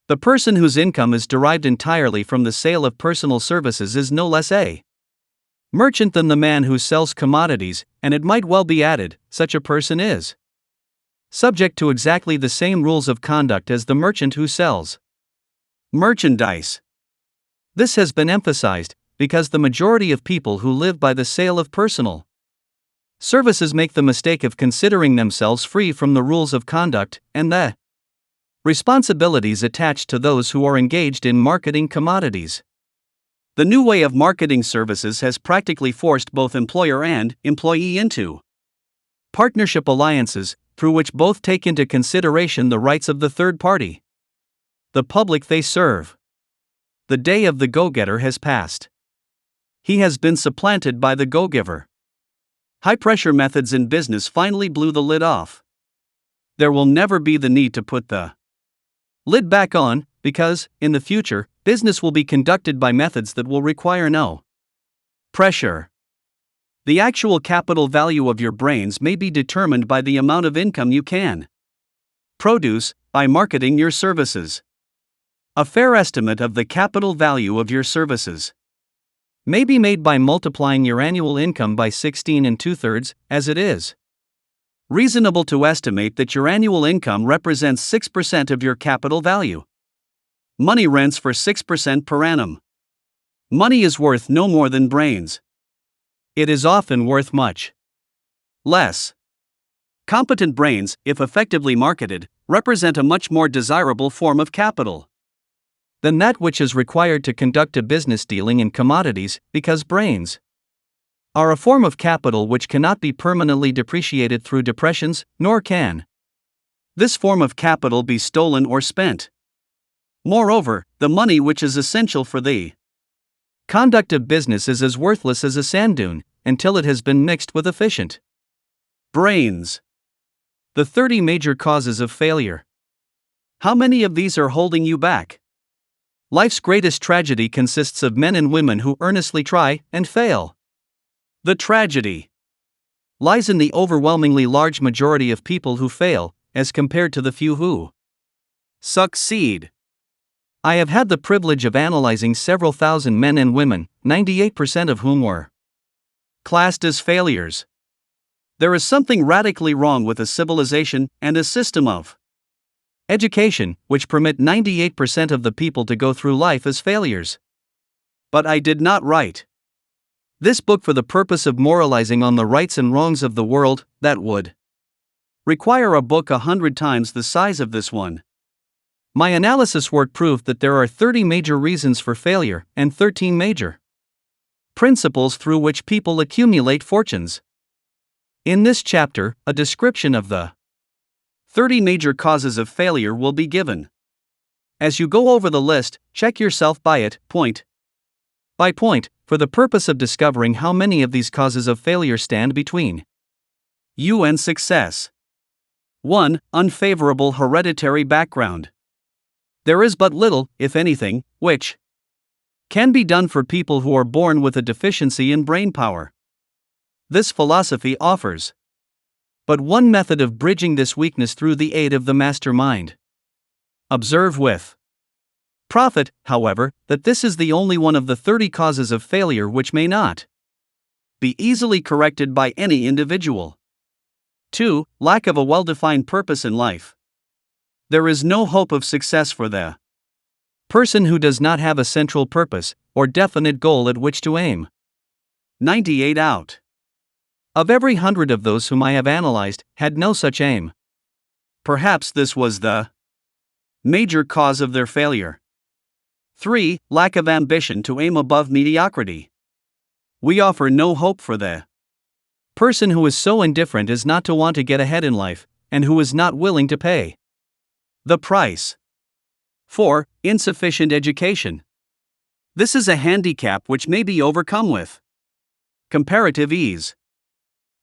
[SPEAKER 1] The person whose income is derived entirely from the sale of personal services is no less a merchant than the man who sells commodities, and it might well be added, such a person is subject to exactly the same rules of conduct as the merchant who sells merchandise. This has been emphasized, because the majority of people who live by the sale of personal services make the mistake of considering themselves free from the rules of conduct and the responsibilities attached to those who are engaged in marketing commodities. The new way of marketing services has practically forced both employer and employee into partnership alliances, through which both take into consideration the rights of the third party, the public they serve. The day of the go-getter has passed. He has been supplanted by the go-giver. High-pressure methods in business finally blew the lid off. There will never be the need to put the lid back on, because, in the future, business will be conducted by methods that will require no pressure. The actual capital value of your brains may be determined by the amount of income you can produce by marketing your services. A fair estimate of the capital value of your services may be made by multiplying your annual income by 16 2/3, as it is reasonable to estimate that your annual income represents 6% of your capital value. Money rents for 6% per annum. Money is worth no more than brains. It is often worth much less. Competent brains, if effectively marketed, represent a much more desirable form of capital than that which is required to conduct a business dealing in commodities, because brains are a form of capital which cannot be permanently depreciated through depressions, nor can this form of capital be stolen or spent. Moreover, the money which is essential for the conduct of business is as worthless as a sand dune, until it has been mixed with efficient brains. The 30 major causes of failure. How many of these are holding you back? Life's greatest tragedy consists of men and women who earnestly try and fail. The tragedy lies in the overwhelmingly large majority of people who fail, as compared to the few who succeed. I have had the privilege of analyzing several thousand men and women, 98% of whom were classed as failures. There is something radically wrong with a civilization and a system of education which permit 98% of the people to go through life as failures. But I did not write This book for the purpose of moralizing on the rights and wrongs of the world, that would require a book 100 times the size of this one. My analysis work proved that there are 30 major reasons for failure and 13 major principles through which people accumulate fortunes. In this chapter, a description of the 30 major causes of failure will be given. As you go over the list, check yourself by it, point by point, for the purpose of discovering how many of these causes of failure stand between you and success. 1. Unfavorable hereditary background. There is but little, if anything, which can be done for people who are born with a deficiency in brain power. This philosophy offers but one method of bridging this weakness through the aid of the mastermind. Observe with profit, however, that this is the only one of the 30 causes of failure which may not be easily corrected by any individual. 2. Lack of a well-defined purpose in life. There is no hope of success for the person who does not have a central purpose or definite goal at which to aim. 98 out of every 100 of those whom I have analyzed had no such aim. Perhaps this was the major cause of their failure. 3. Lack of ambition to aim above mediocrity. We offer no hope for the person who is so indifferent as not to want to get ahead in life, and who is not willing to pay the price. 4. Insufficient education. This is a handicap which may be overcome with comparative ease.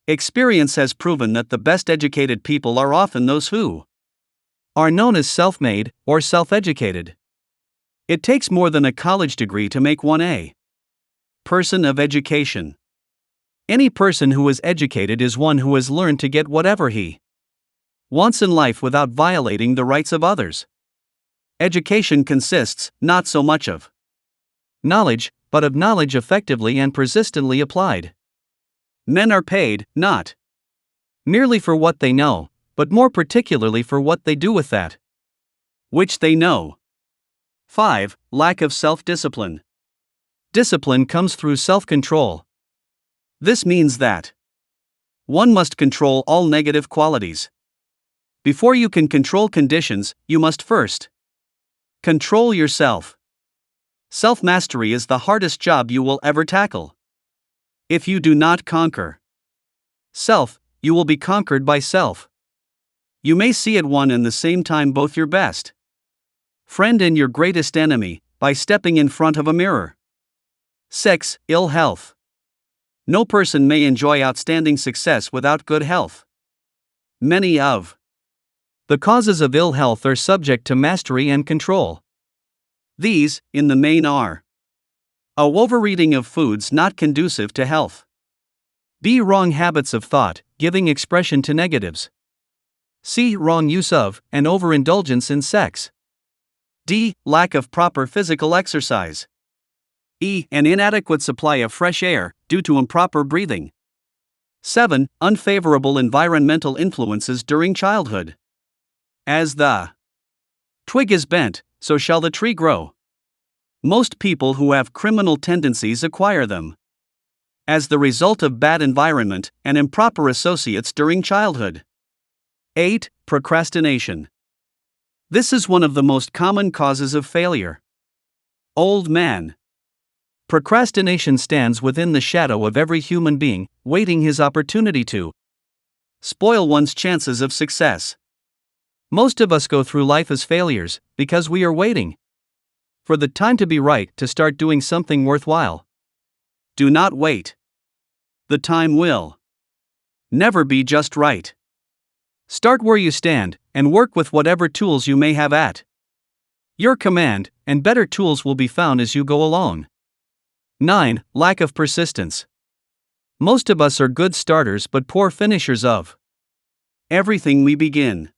[SPEAKER 1] Experience has proven that the best educated people are often those who are known as self-made or self-educated. It takes more than a college degree to make one a person of education. Any person who is educated is one who has learned to get whatever he wants in life without violating the rights of others. Education consists not so much of knowledge, but of knowledge effectively and persistently applied. Men are paid, not merely for what they know, but more particularly for what they do with that which they know. 5. Lack of self-discipline. Discipline comes through self-control. This means that one must control all negative qualities. Before you can control conditions, you must first control yourself. Self-mastery is the hardest job you will ever tackle. If you do not conquer self, you will be conquered by self. You may see at one and the same time both your best friend and your greatest enemy, by stepping in front of a mirror. 6. Ill health. No person may enjoy outstanding success without good health. Many of the causes of ill health are subject to mastery and control. These, in the main, are a overeating of foods not conducive to health. B. Wrong habits of thought, giving expression to negatives. C. Wrong use of, and overindulgence in sex. D. Lack of proper physical exercise. E. An inadequate supply of fresh air, due to improper breathing. 7. Unfavorable environmental influences during childhood. As the twig is bent, so shall the tree grow. Most people who have criminal tendencies acquire them as the result of bad environment and improper associates during childhood. 8. Procrastination. This is one of the most common causes of failure. Old man. Procrastination stands within the shadow of every human being, waiting his opportunity to spoil one's chances of success. Most of us go through life as failures because we are waiting for the time to be right to start doing something worthwhile. Do not wait. The time will never be just right. Start where you stand and work with whatever tools you may have at your command, and better tools will be found as you go along. 9. Lack of persistence. Most of us are good starters but poor finishers of everything we begin.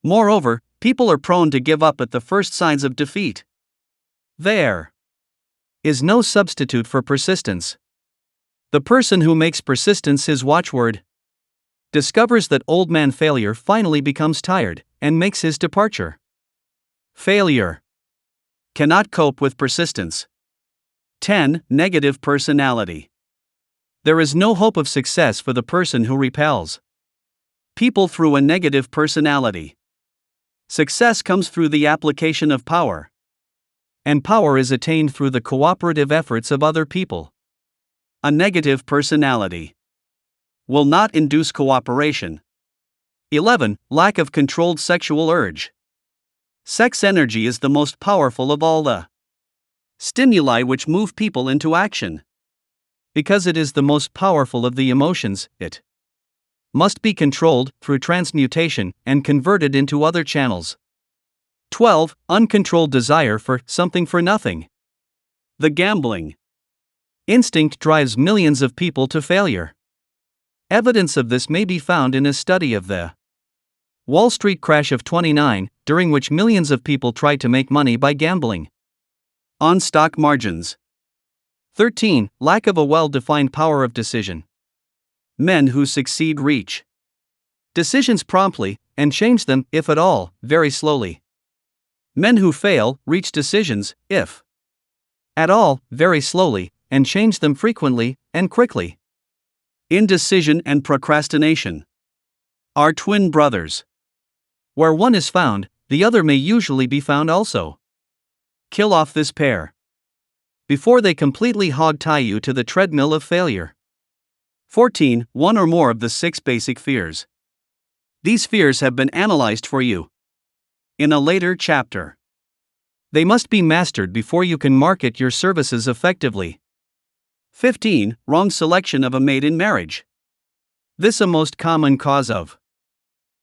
[SPEAKER 1] Moreover, people are prone to give up at the first signs of defeat. There is no substitute for persistence. The person who makes persistence his watchword discovers that old man failure finally becomes tired and makes his departure. Failure cannot cope with persistence. 10. Negative personality. There is no hope of success for the person who repels people through a negative personality. Success comes through the application of power, and power is attained through the cooperative efforts of other people. A negative personality will not induce cooperation. 11. Lack of controlled sexual urge. Sex energy is the most powerful of all the stimuli which move people into action. Because it is the most powerful of the emotions, it must be controlled through transmutation and converted into other channels. 12. Uncontrolled desire for something for nothing. The gambling instinct drives millions of people to failure. Evidence of this may be found in a study of the Wall Street crash of 29, during which millions of people tried to make money by gambling on stock margins. 13. Lack of a well-defined power of decision. Men who succeed reach decisions promptly, and change them, if at all, very slowly. Men who fail reach decisions, if at all, very slowly, and change them frequently and quickly. Indecision and procrastination are twin brothers. Where one is found, the other may usually be found also. Kill off this pair before they completely hog-tie you to the treadmill of failure. 14. One or more of the 6 basic fears. These fears have been analyzed for you in a later chapter. They must be mastered before you can market your services effectively. 15. Wrong selection of a mate in marriage. This a most common cause of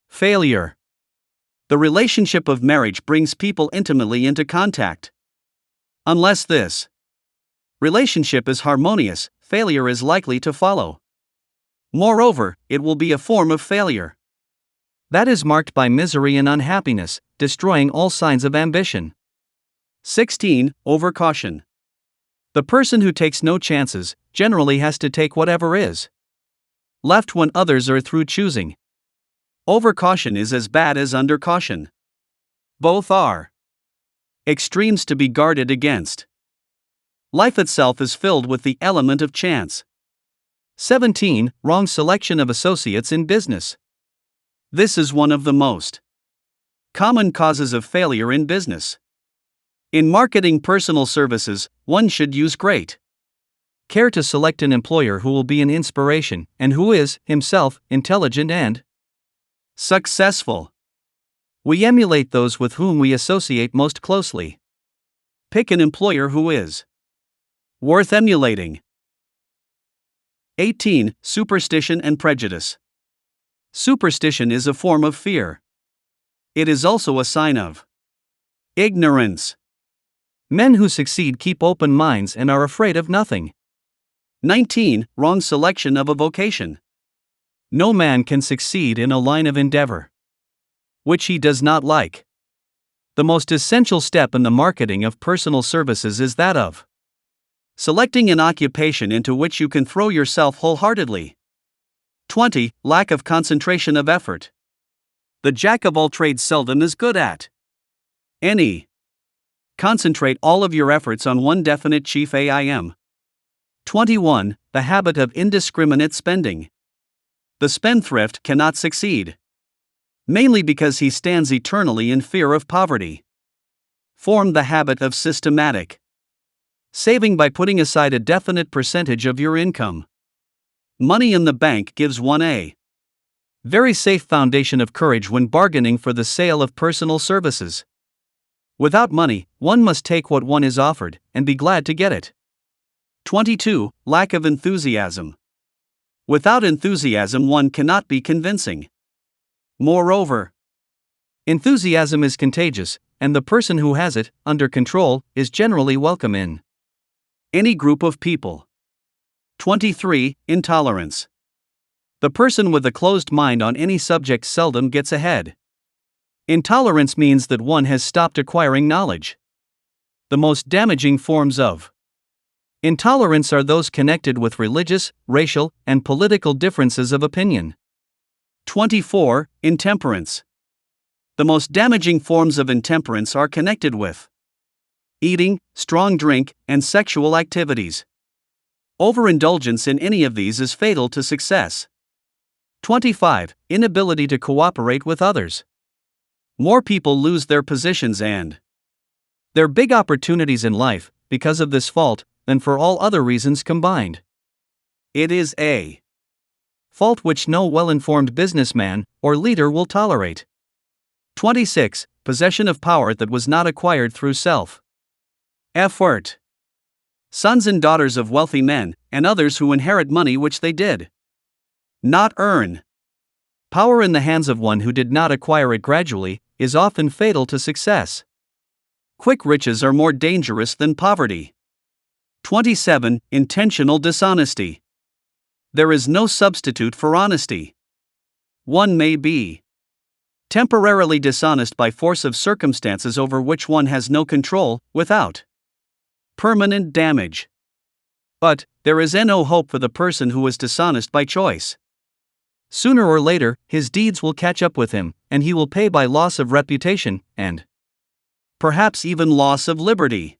[SPEAKER 1] failure. The relationship of marriage brings people intimately into contact. Unless this relationship is harmonious, failure is likely to follow. Moreover, it will be a form of failure that is marked by misery and unhappiness, destroying all signs of ambition. 16. Overcaution. The person who takes no chances generally has to take whatever is left when others are through choosing. Overcaution is as bad as undercaution. Both are extremes to be guarded against. Life itself is filled with the element of chance. 17. Wrong selection of associates in business. This is one of the most common causes of failure in business. In marketing personal services, one should use great care to select an employer who will be an inspiration and who is, himself, intelligent and successful. We emulate those with whom we associate most closely. Pick an employer who is worth emulating. 18. Superstition and prejudice. Superstition is a form of fear. It is also a sign of ignorance. Men who succeed keep open minds and are afraid of nothing. 19. Wrong selection of a vocation. No man can succeed in a line of endeavor which he does not like. The most essential step in the marketing of personal services is that of selecting an occupation into which you can throw yourself wholeheartedly. 20. Lack of concentration of effort. The jack of all trades seldom is good at any. Concentrate all of your efforts on one definite chief aim. 21. The habit of indiscriminate spending. The spendthrift cannot succeed, mainly because he stands eternally in fear of poverty. Form the habit of systematic saving by putting aside a definite percentage of your income. Money in the bank gives one a very safe foundation of courage when bargaining for the sale of personal services. Without money, one must take what one is offered and be glad to get it. 22. Lack of enthusiasm. Without enthusiasm, one cannot be convincing. Moreover, enthusiasm is contagious, and the person who has it under control is generally welcome in any group of people. 23. Intolerance. The person with a closed mind on any subject seldom gets ahead. Intolerance means that one has stopped acquiring knowledge. The most damaging forms of intolerance are those connected with religious, racial, and political differences of opinion. 24. Intemperance. The most damaging forms of intemperance are connected with eating, strong drink, and sexual activities. Overindulgence in any of these is fatal to success. 25. Inability to cooperate with others. More people lose their positions and their big opportunities in life because of this fault than for all other reasons combined. It is a fault which no well-informed businessman or leader will tolerate. 26. Possession of power that was not acquired through self-effort. Sons and daughters of wealthy men, and others who inherit money which they did not earn. Power in the hands of one who did not acquire it gradually is often fatal to success. Quick riches are more dangerous than poverty. 27. Intentional dishonesty. There is no substitute for honesty. One may be temporarily dishonest by force of circumstances over which one has no control, without permanent damage. But there is no hope for the person who is dishonest by choice. Sooner or later, his deeds will catch up with him, and he will pay by loss of reputation, and perhaps even loss of liberty.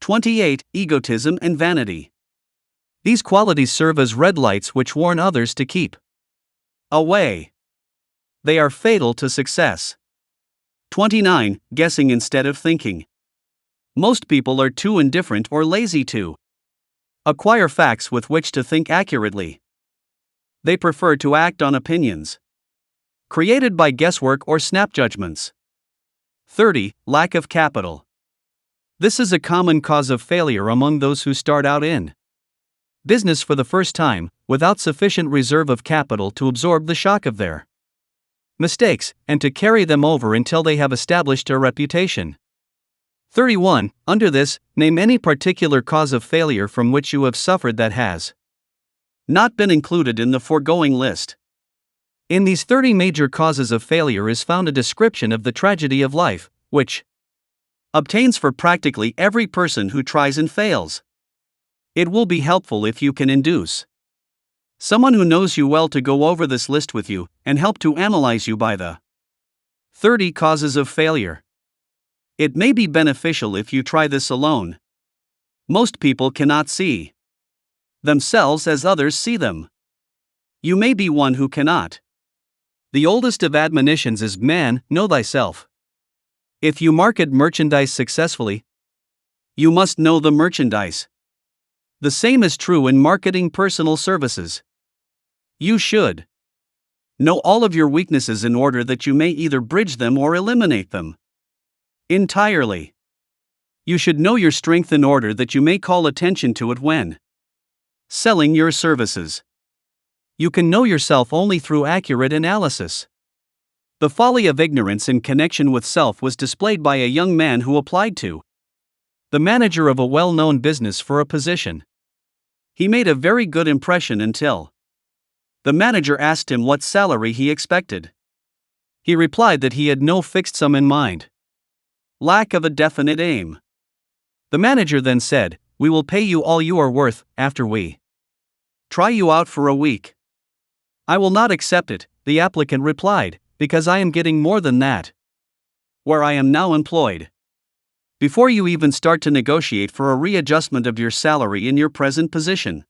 [SPEAKER 1] 28. Egotism and vanity. These qualities serve as red lights which warn others to keep away. They are fatal to success. 29. Guessing instead of thinking. Most people are too indifferent or lazy to acquire facts with which to think accurately. They prefer to act on opinions created by guesswork or snap judgments. 30. Lack of capital. This is a common cause of failure among those who start out in business for the first time, without sufficient reserve of capital to absorb the shock of their mistakes, and to carry them over until they have established a reputation. 31. Under this, name any particular cause of failure from which you have suffered that has not been included in the foregoing list. In these 30 major causes of failure is found a description of the tragedy of life, which obtains for practically every person who tries and fails. It will be helpful if you can induce someone who knows you well to go over this list with you, and help to analyze you by the 30 causes of failure. It may be beneficial if you try this alone. Most people cannot see themselves as others see them. You may be one who cannot. The oldest of admonitions is, man, know thyself. If you market merchandise successfully, you must know the merchandise. The same is true in marketing personal services. You should know all of your weaknesses in order that you may either bridge them or eliminate them entirely. You should know your strength in order that you may call attention to it when selling your services. You can know yourself only through accurate analysis. The folly of ignorance in connection with self was displayed by a young man who applied to the manager of a well-known business for a position. He made a very good impression until the manager asked him what salary he expected. He replied that he had no fixed sum in mind. Lack of a definite aim. The manager then said, "We will pay you all you are worth after we try you out for a week." "I will not accept it," the applicant replied, "because I am getting more than that where I am now employed." Before you even start to negotiate for a readjustment of your salary in your present position,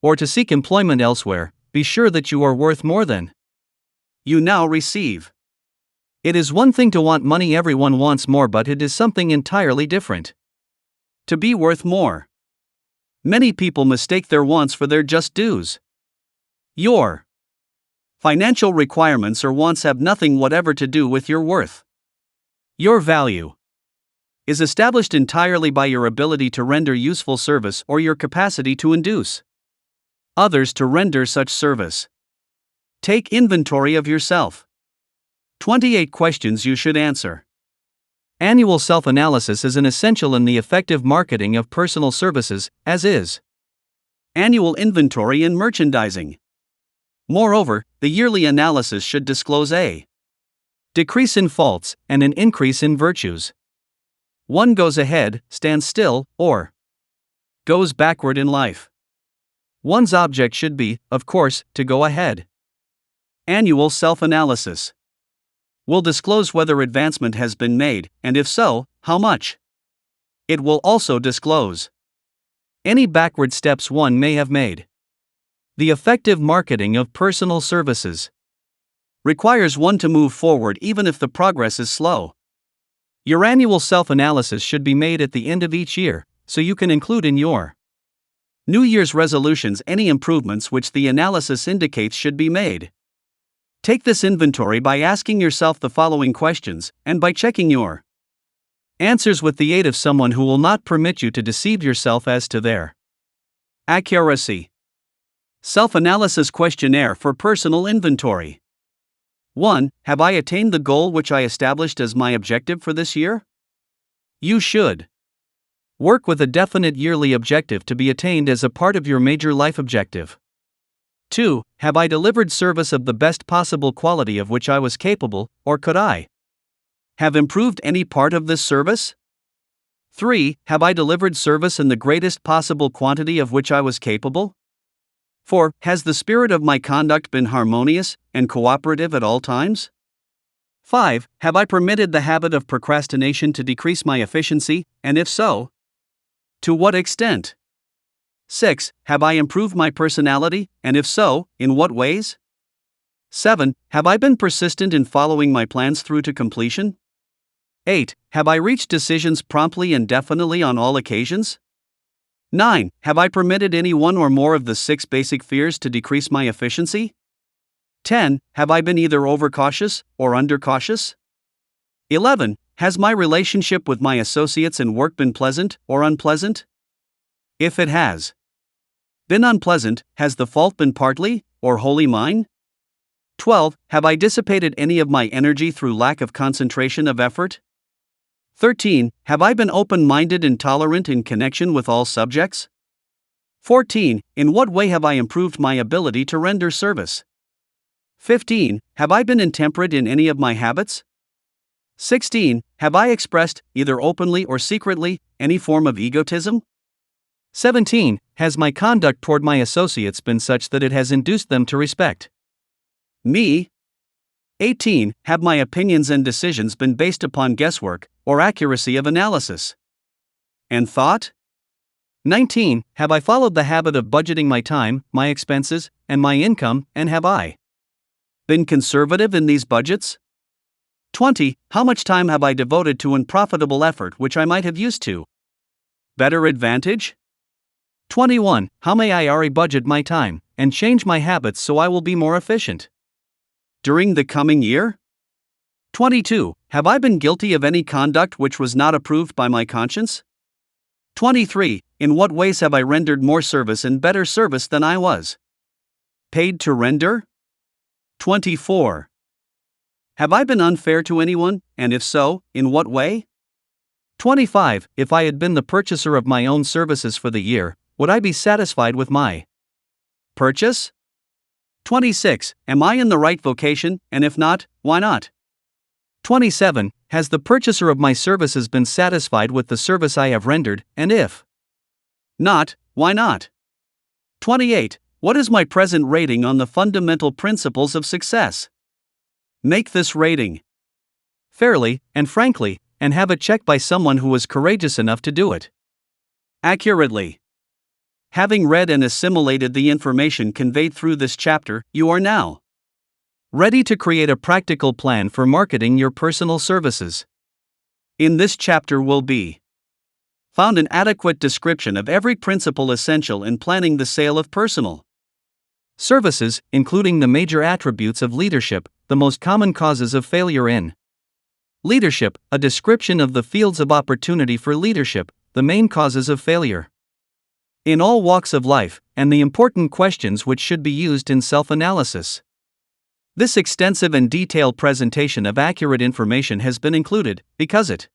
[SPEAKER 1] or to seek employment elsewhere, be sure that you are worth more than you now receive. It is one thing to want money, everyone wants more, but it is something entirely different to be worth more. Many people mistake their wants for their just dues. Your financial requirements or wants have nothing whatever to do with your worth. Your value is established entirely by your ability to render useful service or your capacity to induce others to render such service. Take inventory of yourself. 28 questions you should answer. Annual self-analysis is an essential in the effective marketing of personal services, as is annual inventory in merchandising. Moreover, the yearly analysis should disclose a decrease in faults and an increase in virtues. One goes ahead, stands still, or goes backward in life. One's object should be, of course, to go ahead. Annual self-analysis will disclose whether advancement has been made, and if so, how much. It will also disclose any backward steps one may have made. The effective marketing of personal services requires one to move forward even if the progress is slow. Your annual self-analysis should be made at the end of each year, so you can include in your New Year's resolutions any improvements which the analysis indicates should be made. Take this inventory by asking yourself the following questions, and by checking your answers with the aid of someone who will not permit you to deceive yourself as to their accuracy. Self-analysis questionnaire for personal inventory. 1. Have I attained the goal which I established as my objective for this year? You should work with a definite yearly objective to be attained as a part of your major life objective. 2. Have I delivered service of the best possible quality of which I was capable, or could I have improved any part of this service? 3. Have I delivered service in the greatest possible quantity of which I was capable? 4. Has the spirit of my conduct been harmonious and cooperative at all times? 5. Have I permitted the habit of procrastination to decrease my efficiency, and if so, to what extent? 6. Have I improved my personality, and if so, in what ways? 7. Have I been persistent in following my plans through to completion? 8. Have I reached decisions promptly and definitely on all occasions? 9. Have I permitted any one or more of the 6 basic fears to decrease my efficiency? 10. Have I been either overcautious or undercautious? 11. Has my relationship with my associates and work been pleasant or unpleasant? If it has been unpleasant, has the fault been partly or wholly mine? 12. Have I dissipated any of my energy through lack of concentration of effort? 13. Have I been open-minded and tolerant in connection with all subjects? 14. In what way have I improved my ability to render service? 15. Have I been intemperate in any of my habits? 16. Have I expressed, either openly or secretly, any form of egotism? 17. Has my conduct toward my associates been such that it has induced them to respect me? 18. Have my opinions and decisions been based upon guesswork or accuracy of analysis and thought? 19. Have I followed the habit of budgeting my time, my expenses, and my income, and have I been conservative in these budgets? 20. How much time have I devoted to unprofitable effort which I might have used to better advantage? 21. How may I budget my time and change my habits so I will be more efficient during the coming year? 22. Have I been guilty of any conduct which was not approved by my conscience? 23. In what ways have I rendered more service and better service than I was paid to render? 24. Have I been unfair to anyone, and if so, in what way? 25. If I had been the purchaser of my own services for the year, would I be satisfied with my purchase? 26. Am I in the right vocation, and if not, why not? 27. Has the purchaser of my services been satisfied with the service I have rendered, and if not, why not? 28. What is my present rating on the fundamental principles of success? Make this rating fairly and frankly, and have it checked by someone who is courageous enough to do it accurately. Having read and assimilated the information conveyed through this chapter, you are now ready to create a practical plan for marketing your personal services. In this chapter will be found an adequate description of every principle essential in planning the sale of personal services, including the major attributes of leadership, the most common causes of failure in leadership, a description of the fields of opportunity for leadership, the main causes of failure in all walks of life, and the important questions which should be used in self-analysis. This extensive and detailed presentation of accurate information has been included because it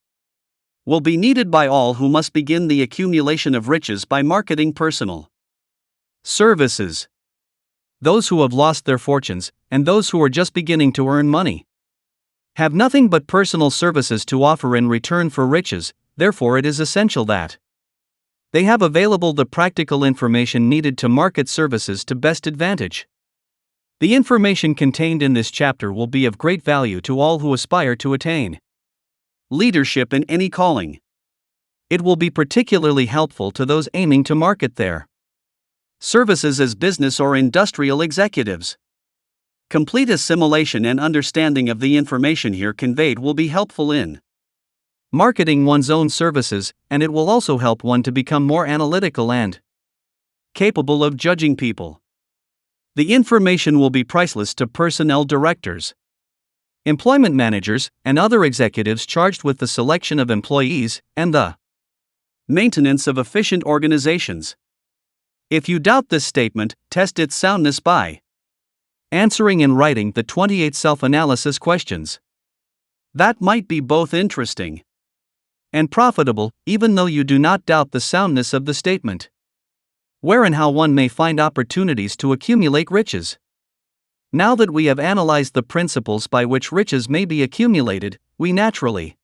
[SPEAKER 1] will be needed by all who must begin the accumulation of riches by marketing personal services. Those who have lost their fortunes, and those who are just beginning to earn money, have nothing but personal services to offer in return for riches. Therefore it is essential that they have available the practical information needed to market services to best advantage. The information contained in this chapter will be of great value to all who aspire to attain leadership in any calling. It will be particularly helpful to those aiming to market their services as business or industrial executives. Complete assimilation and understanding of the information here conveyed will be helpful in marketing one's own services, and it will also help one to become more analytical and capable of judging people. The information will be priceless to personnel directors, employment managers, and other executives charged with the selection of employees and the maintenance of efficient organizations. If you doubt this statement, test its soundness by answering in writing the 28 self-analysis questions. That might be both interesting and profitable, even though you do not doubt the soundness of the statement. Where and how one may find opportunities to accumulate riches. Now that we have analyzed the principles by which riches may be accumulated, we naturally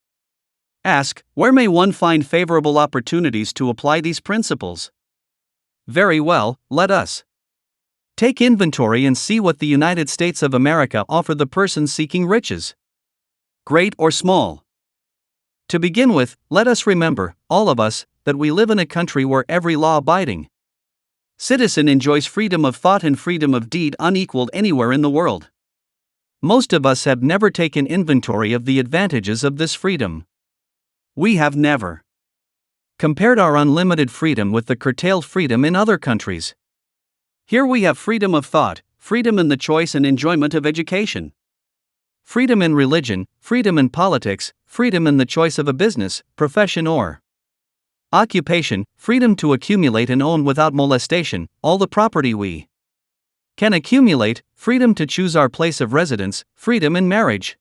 [SPEAKER 1] ask, where may one find favorable opportunities to apply these principles? Very well, let us take inventory and see what the United States of America offer the person seeking riches, great or small. To begin with, let us remember, all of us, that we live in a country where every law-abiding citizen enjoys freedom of thought and freedom of deed unequaled anywhere in the world. Most of us have never taken inventory of the advantages of this freedom. We have never compared our unlimited freedom with the curtailed freedom in other countries. Here we have freedom of thought, freedom in the choice and enjoyment of education, freedom in religion, freedom in politics, freedom in the choice of a business, profession or occupation, freedom to accumulate and own without molestation all the property we can accumulate, freedom to choose our place of residence, freedom in marriage,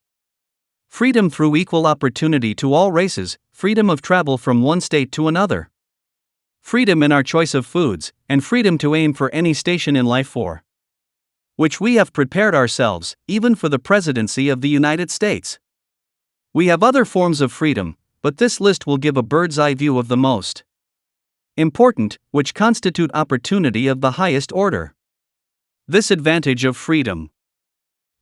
[SPEAKER 1] freedom through equal opportunity to all races, freedom of travel from one state to another, freedom in our choice of foods, and freedom to aim for any station in life for which we have prepared ourselves, even for the presidency of the United States. We have other forms of freedom, but this list will give a bird's-eye view of the most important, which constitute opportunity of the highest order. This advantage of freedom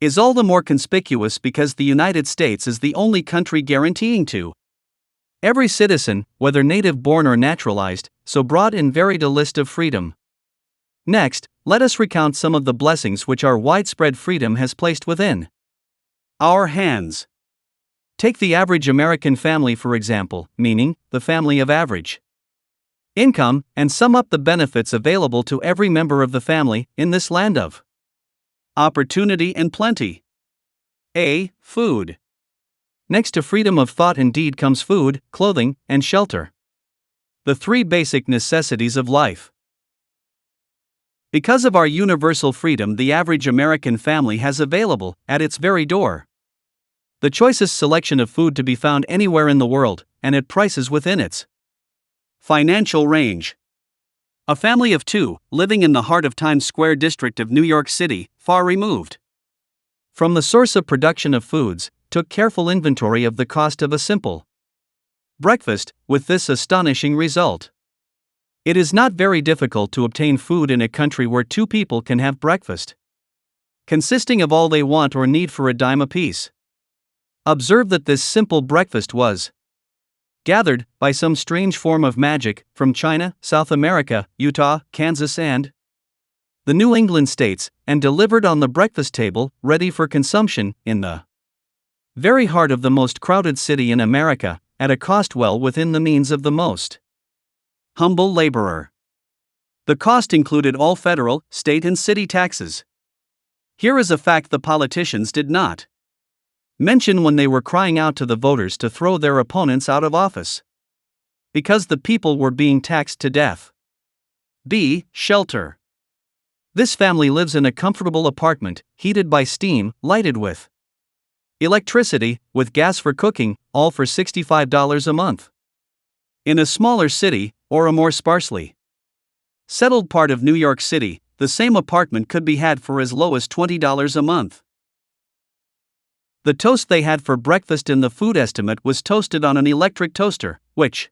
[SPEAKER 1] is all the more conspicuous because the United States is the only country guaranteeing to every citizen, whether native-born or naturalized, so broad and varied a list of freedom. Next, let us recount some of the blessings which our widespread freedom has placed within our hands. Take the average American family for example, meaning, the family of average income, and sum up the benefits available to every member of the family in this land of opportunity and plenty. A. Food. Next to freedom of thought and deed comes food, clothing, and shelter. The three basic necessities of life. Because of our universal freedom, the average American family has available, at its very door, the choicest selection of food to be found anywhere in the world, and at prices within its financial range. A family of two, living in the heart of Times Square district of New York City, far removed from the source of production of foods, took careful inventory of the cost of a simple breakfast, with this astonishing result. It is not very difficult to obtain food in a country where two people can have breakfast, consisting of all they want or need for a dime apiece. Observe that this simple breakfast was gathered, by some strange form of magic, from China, South America, Utah, Kansas and the New England states, and delivered on the breakfast table, ready for consumption, in the very heart of the most crowded city in America, at a cost well within the means of the most humble laborer. The cost included all federal, state and city taxes. Here is a fact the politicians did not mention when they were crying out to the voters to throw their opponents out of office, because the people were being taxed to death. B. Shelter. This family lives in a comfortable apartment, heated by steam, lighted with electricity, with gas for cooking, all for $65 a month. In a smaller city, or a more sparsely settled part of New York City, the same apartment could be had for as low as $20 a month. The toast they had for breakfast in the food estimate was toasted on an electric toaster, which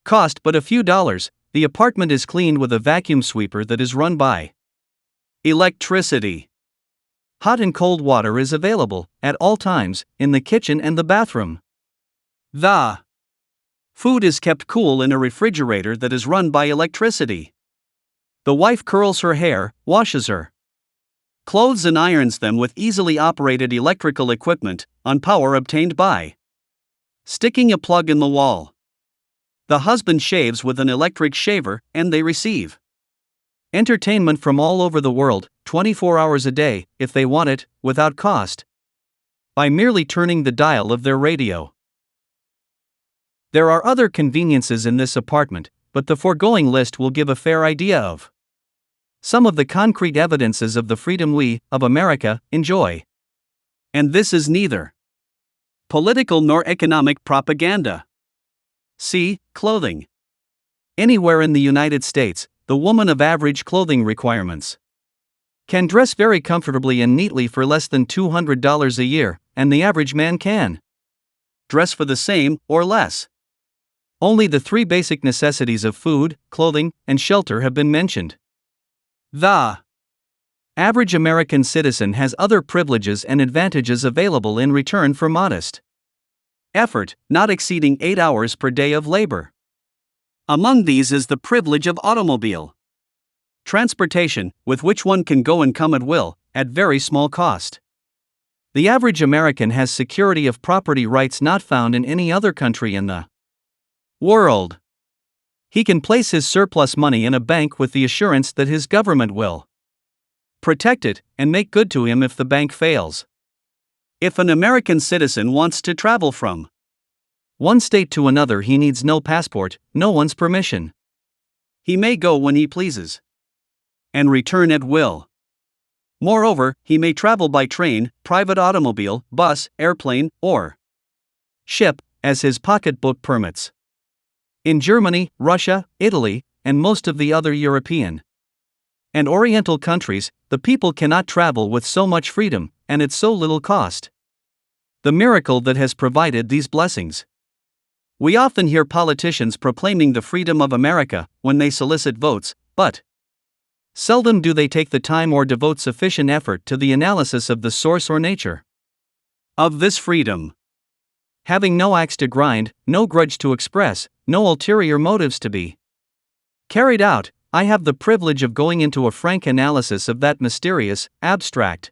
[SPEAKER 1] cost but a few dollars. The apartment is cleaned with a vacuum sweeper that is run by electricity. Hot and cold water is available, at all times, in the kitchen and the bathroom. The Food is kept cool in a refrigerator that is run by electricity. The wife curls her hair, washes her clothes and irons them with easily operated electrical equipment, on power obtained by sticking a plug in the wall. The husband shaves with an electric shaver, and they receive entertainment from all over the world, 24 hours a day, if they want it, without cost, by merely turning the dial of their radio. There are other conveniences in this apartment, but the foregoing list will give a fair idea of some of the concrete evidences of the freedom we, of America, enjoy. And this is neither political nor economic propaganda. See, clothing. Anywhere in the United States, the woman of average clothing requirements can dress very comfortably and neatly for less than $200 a year, and the average man can dress for the same, or less. Only the three basic necessities of food, clothing, and shelter have been mentioned. The average American citizen has other privileges and advantages available in return for modest effort, not exceeding 8 hours per day of labor. Among these is the privilege of automobile transportation, with which one can go and come at will, at very small cost. The average American has security of property rights not found in any other country in the world. He can place his surplus money in a bank with the assurance that his government will protect it and make good to him if the bank fails. If an American citizen wants to travel from one state to another, he needs no passport, no one's permission. He may go when he pleases and return at will. Moreover, he may travel by train, private automobile, bus, airplane, or ship, as his pocketbook permits. In Germany, Russia, Italy, and most of the other European and Oriental countries, the people cannot travel with so much freedom, and at so little cost. The miracle that has provided these blessings. We often hear politicians proclaiming the freedom of America when they solicit votes, but seldom do they take the time or devote sufficient effort to the analysis of the source or nature of this freedom. Having no axe to grind, no grudge to express, no ulterior motives to be carried out, I have the privilege of going into a frank analysis of that mysterious, abstract,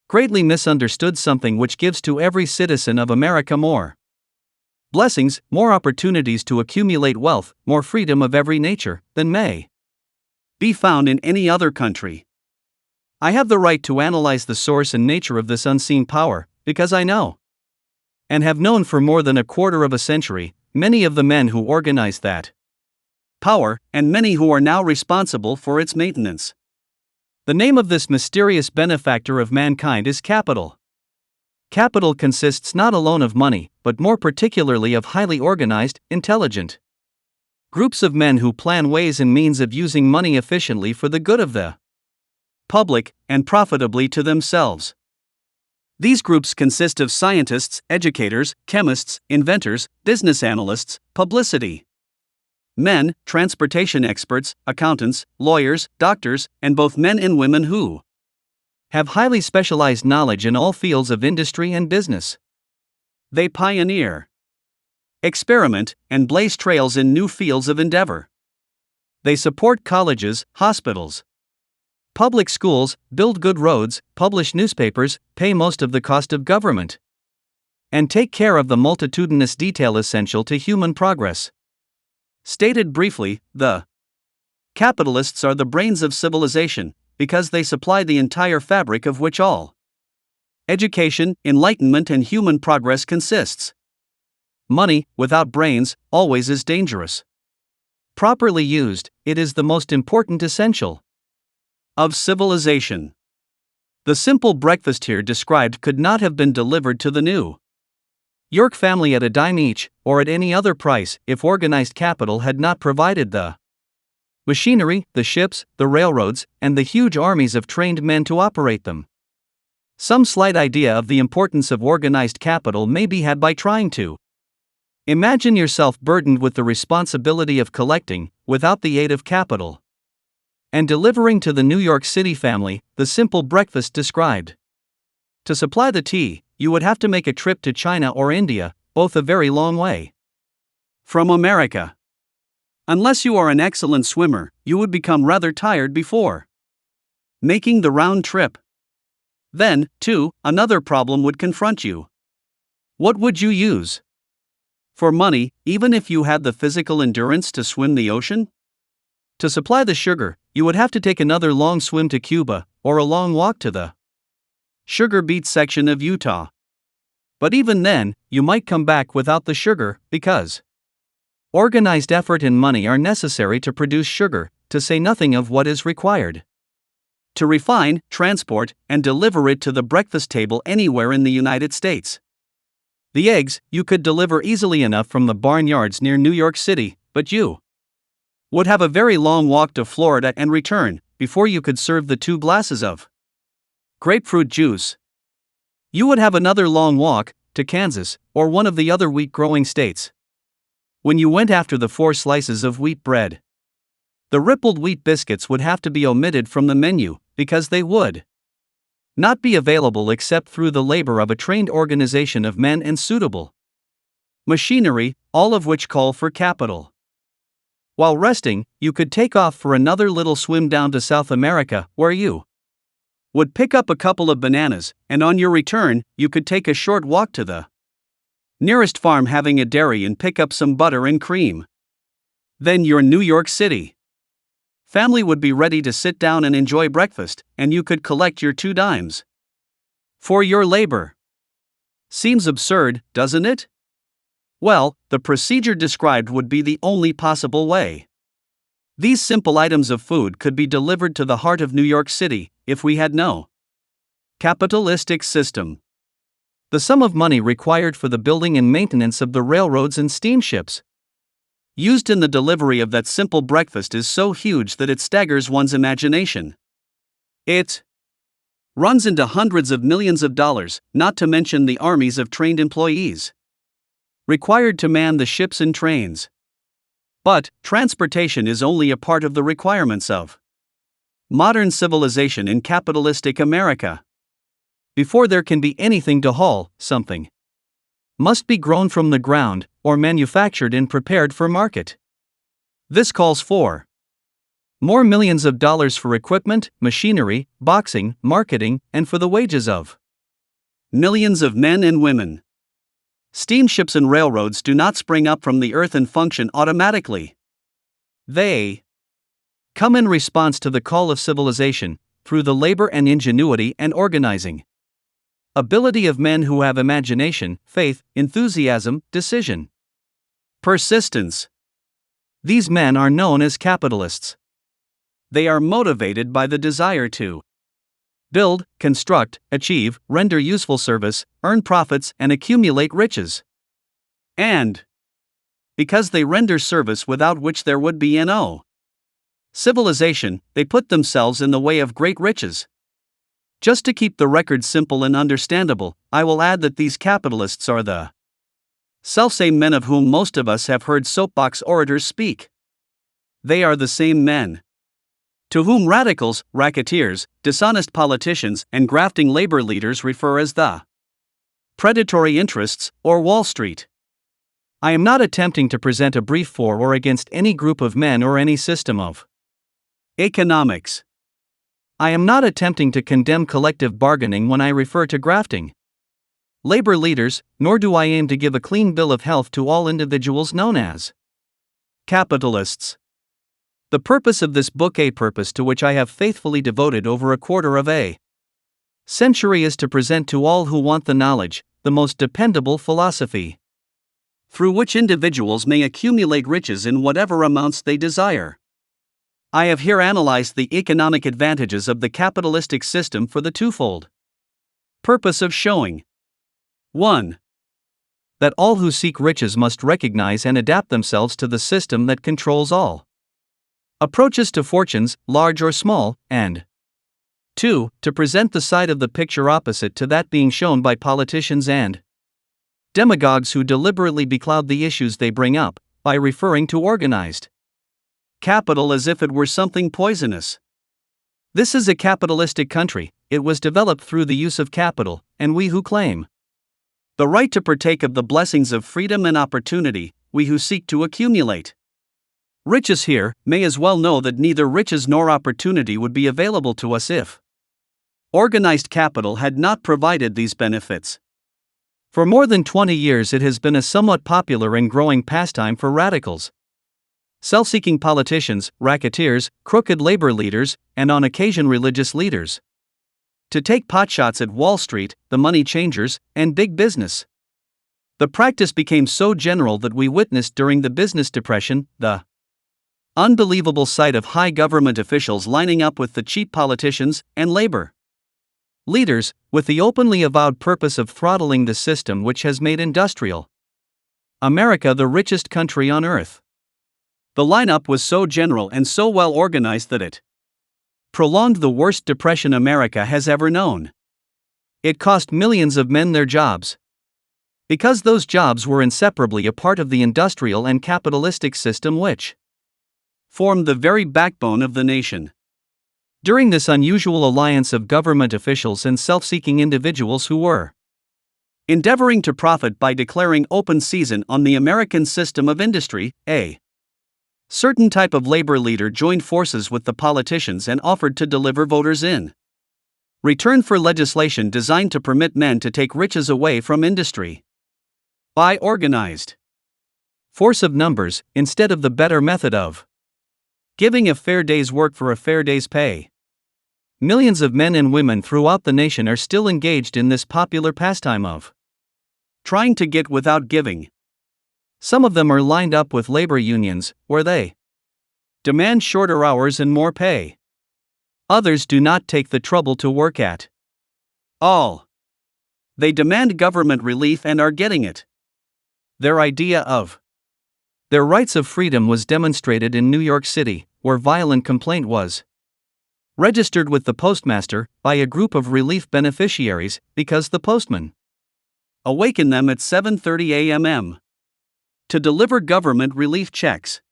[SPEAKER 1] greatly misunderstood something which gives to every citizen of America more blessings, more opportunities to accumulate wealth, more freedom of every nature, than may be found in any other country. I have the right to analyze the source and nature of this unseen power, because I know, and have known for more than a quarter of a century, many of the men who organized that power, and many who are now responsible for its maintenance. The name of this mysterious benefactor of mankind is capital. Capital consists not alone of money, but more particularly of highly organized, intelligent groups of men who plan ways and means of using money efficiently for the good of the public, and profitably to themselves. These groups consist of scientists, educators, chemists, inventors, business analysts, publicity men, transportation experts, accountants, lawyers, doctors, and both men and women who have highly specialized knowledge in all fields of industry and business. They pioneer, experiment, and blaze trails in new fields of endeavor. They support colleges, hospitals, public schools, build good roads, publish newspapers, pay most of the cost of government, and take care of the multitudinous detail essential to human progress. Stated briefly, the capitalists are the brains of civilization, because they supply the entire fabric of which all education, enlightenment, and human progress consists. Money, without brains, always is dangerous. Properly used, it is the most important essential of civilization. The simple breakfast here described could not have been delivered to the New York family at a dime each, or at any other price, if organized capital had not provided the machinery, the ships, the railroads, and the huge armies of trained men to operate them. Some slight idea of the importance of organized capital may be had by trying to imagine yourself burdened with the responsibility of collecting, without the aid of capital, and delivering to the New York City family the simple breakfast described. To supply the tea, you would have to make a trip to China or India, both a very long way. From America. Unless you are an excellent swimmer, you would become rather tired before making the round trip. Then, too, another problem would confront you. What would you use? For money, even if you had the physical endurance to swim the ocean? To supply the sugar, you would have to take another long swim to Cuba, or a long walk to the sugar beet section of Utah. But even then, you might come back without the sugar, because organized effort and money are necessary to produce sugar, to say nothing of what is required to refine, transport, and deliver it to the breakfast table anywhere in the United States. The eggs you could deliver easily enough from the barnyards near New York City, but you would have a very long walk to Florida and return before you could serve the 2 glasses of grapefruit juice. You would have another long walk to Kansas or one of the other wheat-growing states. When you went after the 4 slices of wheat bread, the rippled wheat biscuits would have to be omitted from the menu because they would not be available except through the labor of a trained organization of men and suitable machinery, all of which call for capital. While resting, you could take off for another little swim down to South America, where you would pick up a couple of bananas, and on your return, you could take a short walk to the nearest farm having a dairy and pick up some butter and cream. Then you're New York City. Family would be ready to sit down and enjoy breakfast, and you could collect your 2 dimes for your labor. Seems absurd, doesn't it? Well, the procedure described would be the only possible way. These simple items of food could be delivered to the heart of New York City if we had no capitalistic system. The sum of money required for the building and maintenance of the railroads and steamships used in the delivery of that simple breakfast is so huge that it staggers one's imagination. It runs into hundreds of millions of dollars, not to mention the armies of trained employees required to man the ships and trains. But transportation is only a part of the requirements of modern civilization in capitalistic America. Before there can be anything to haul, something must be grown from the ground, or manufactured and prepared for market. This calls for more millions of dollars for equipment, machinery, boxing, marketing, and for the wages of millions of men and women. Steamships and railroads do not spring up from the earth and function automatically. They come in response to the call of civilization, through the labor and ingenuity and organizing ability of men who have imagination, faith, enthusiasm, decision, persistence. These men are known as capitalists. They are motivated by the desire to build, construct, achieve, render useful service, earn profits, and accumulate riches. And because they render service without which there would be no civilization, they put themselves in the way of great riches. Just to keep the record simple and understandable, I will add that these capitalists are the selfsame men of whom most of us have heard soapbox orators speak. They are the same men to whom radicals, racketeers, dishonest politicians, and grafting labor leaders refer as the predatory interests, or Wall Street. I am not attempting to present a brief for or against any group of men or any system of economics. I am not attempting to condemn collective bargaining when I refer to grafting labor leaders, nor do I aim to give a clean bill of health to all individuals known as capitalists. The purpose of this book, a purpose to which I have faithfully devoted over a quarter of a century, is to present to all who want the knowledge, the most dependable philosophy through which individuals may accumulate riches in whatever amounts they desire. I have here analyzed the economic advantages of the capitalistic system for the twofold purpose of showing 1. That all who seek riches must recognize and adapt themselves to the system that controls all approaches to fortunes, large or small, and 2. To present the side of the picture opposite to that being shown by politicians and demagogues who deliberately becloud the issues they bring up, by referring to organized capital as if it were something poisonous. This is a capitalistic country, it was developed through the use of capital, and we who claim the right to partake of the blessings of freedom and opportunity we who seek to accumulate riches here may as well know that neither riches nor opportunity would be available to us if organized capital had not provided these benefits. For more than 20 years, it has been a somewhat popular and growing pastime for radicals, self-seeking politicians, racketeers, crooked labor leaders, and on occasion religious leaders, to take potshots at Wall Street, the money changers, and big business. The practice became so general that we witnessed during the business depression the unbelievable sight of high government officials lining up with the cheap politicians and labor leaders, with the openly avowed purpose of throttling the system which has made industrial America the richest country on earth. The lineup was so general and so well organized that it prolonged the worst depression America has ever known. It cost millions of men their jobs, because those jobs were inseparably a part of the industrial and capitalistic system which formed the very backbone of the nation. During this unusual alliance of government officials and self-seeking individuals who were endeavoring to profit by declaring open season on the American system of industry, a certain type of labor leader joined forces with the politicians and offered to deliver voters in return for legislation designed to permit men to take riches away from industry by organized force of numbers, instead of the better method of giving a fair day's work for a fair day's pay. Millions of men and women throughout the nation are still engaged in this popular pastime of trying to get without giving. Some of them are lined up with labor unions, where they demand shorter hours and more pay. Others do not take the trouble to work at all. They demand government relief and are getting it. Their idea of their rights of freedom was demonstrated in New York City, where violent complaint was registered with the postmaster by a group of relief beneficiaries because the postman awakened them at 7:30 a.m. to deliver government relief checks.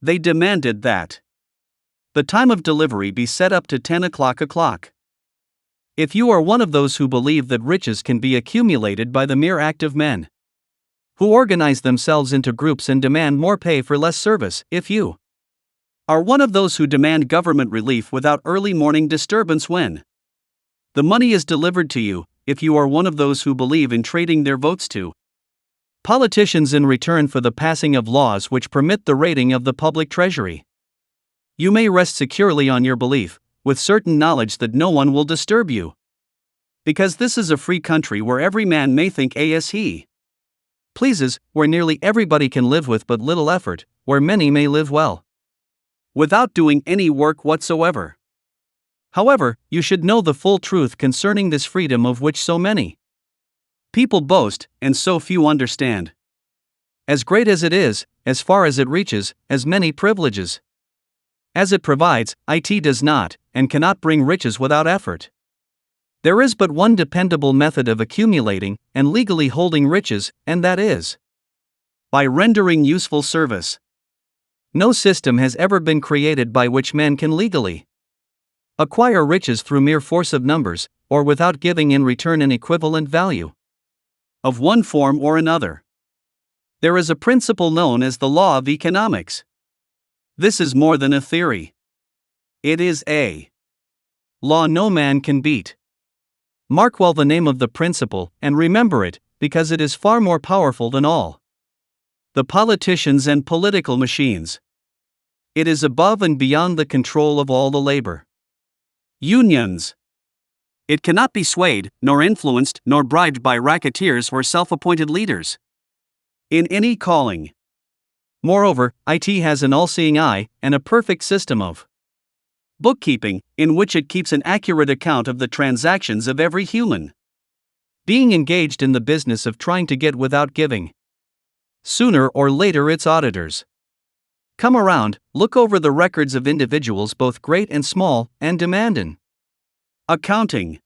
[SPEAKER 1] They demanded that the time of delivery be set up to 10 o'clock. If you are one of those who believe that riches can be accumulated by the mere act of men who organize themselves into groups and demand more pay for less service, if you are one of those who demand government relief without early morning disturbance when the money is delivered to you, if you are one of those who believe in trading their votes to politicians in return for the passing of laws which permit the raiding of the public treasury, you may rest securely on your belief, with certain knowledge that no one will disturb you. Because this is a free country where every man may think as he pleases, where nearly everybody can live with but little effort, where many may live well without doing any work whatsoever. However, you should know the full truth concerning this freedom of which so many people boast, and so few understand. As great as it is, as far as it reaches, as many privileges as it provides, it does not, and cannot bring riches without effort. There is but one dependable method of accumulating and legally holding riches, and that is by rendering useful service. No system has ever been created by which men can legally acquire riches through mere force of numbers, or without giving in return an equivalent value of one form or another. There is a principle known as the law of economics. This is more than a theory. It is a law no man can beat. Mark well the name of the principle, and remember it, because it is far more powerful than all the politicians and political machines. It is above and beyond the control of all the labor unions. It cannot be swayed, nor influenced, nor bribed by racketeers or self-appointed leaders in any calling. Moreover, it has an all-seeing eye and a perfect system of bookkeeping, in which it keeps an accurate account of the transactions of every human being engaged in the business of trying to get without giving. Sooner or later its auditors come around, look over the records of individuals both great and small, and demand an accounting.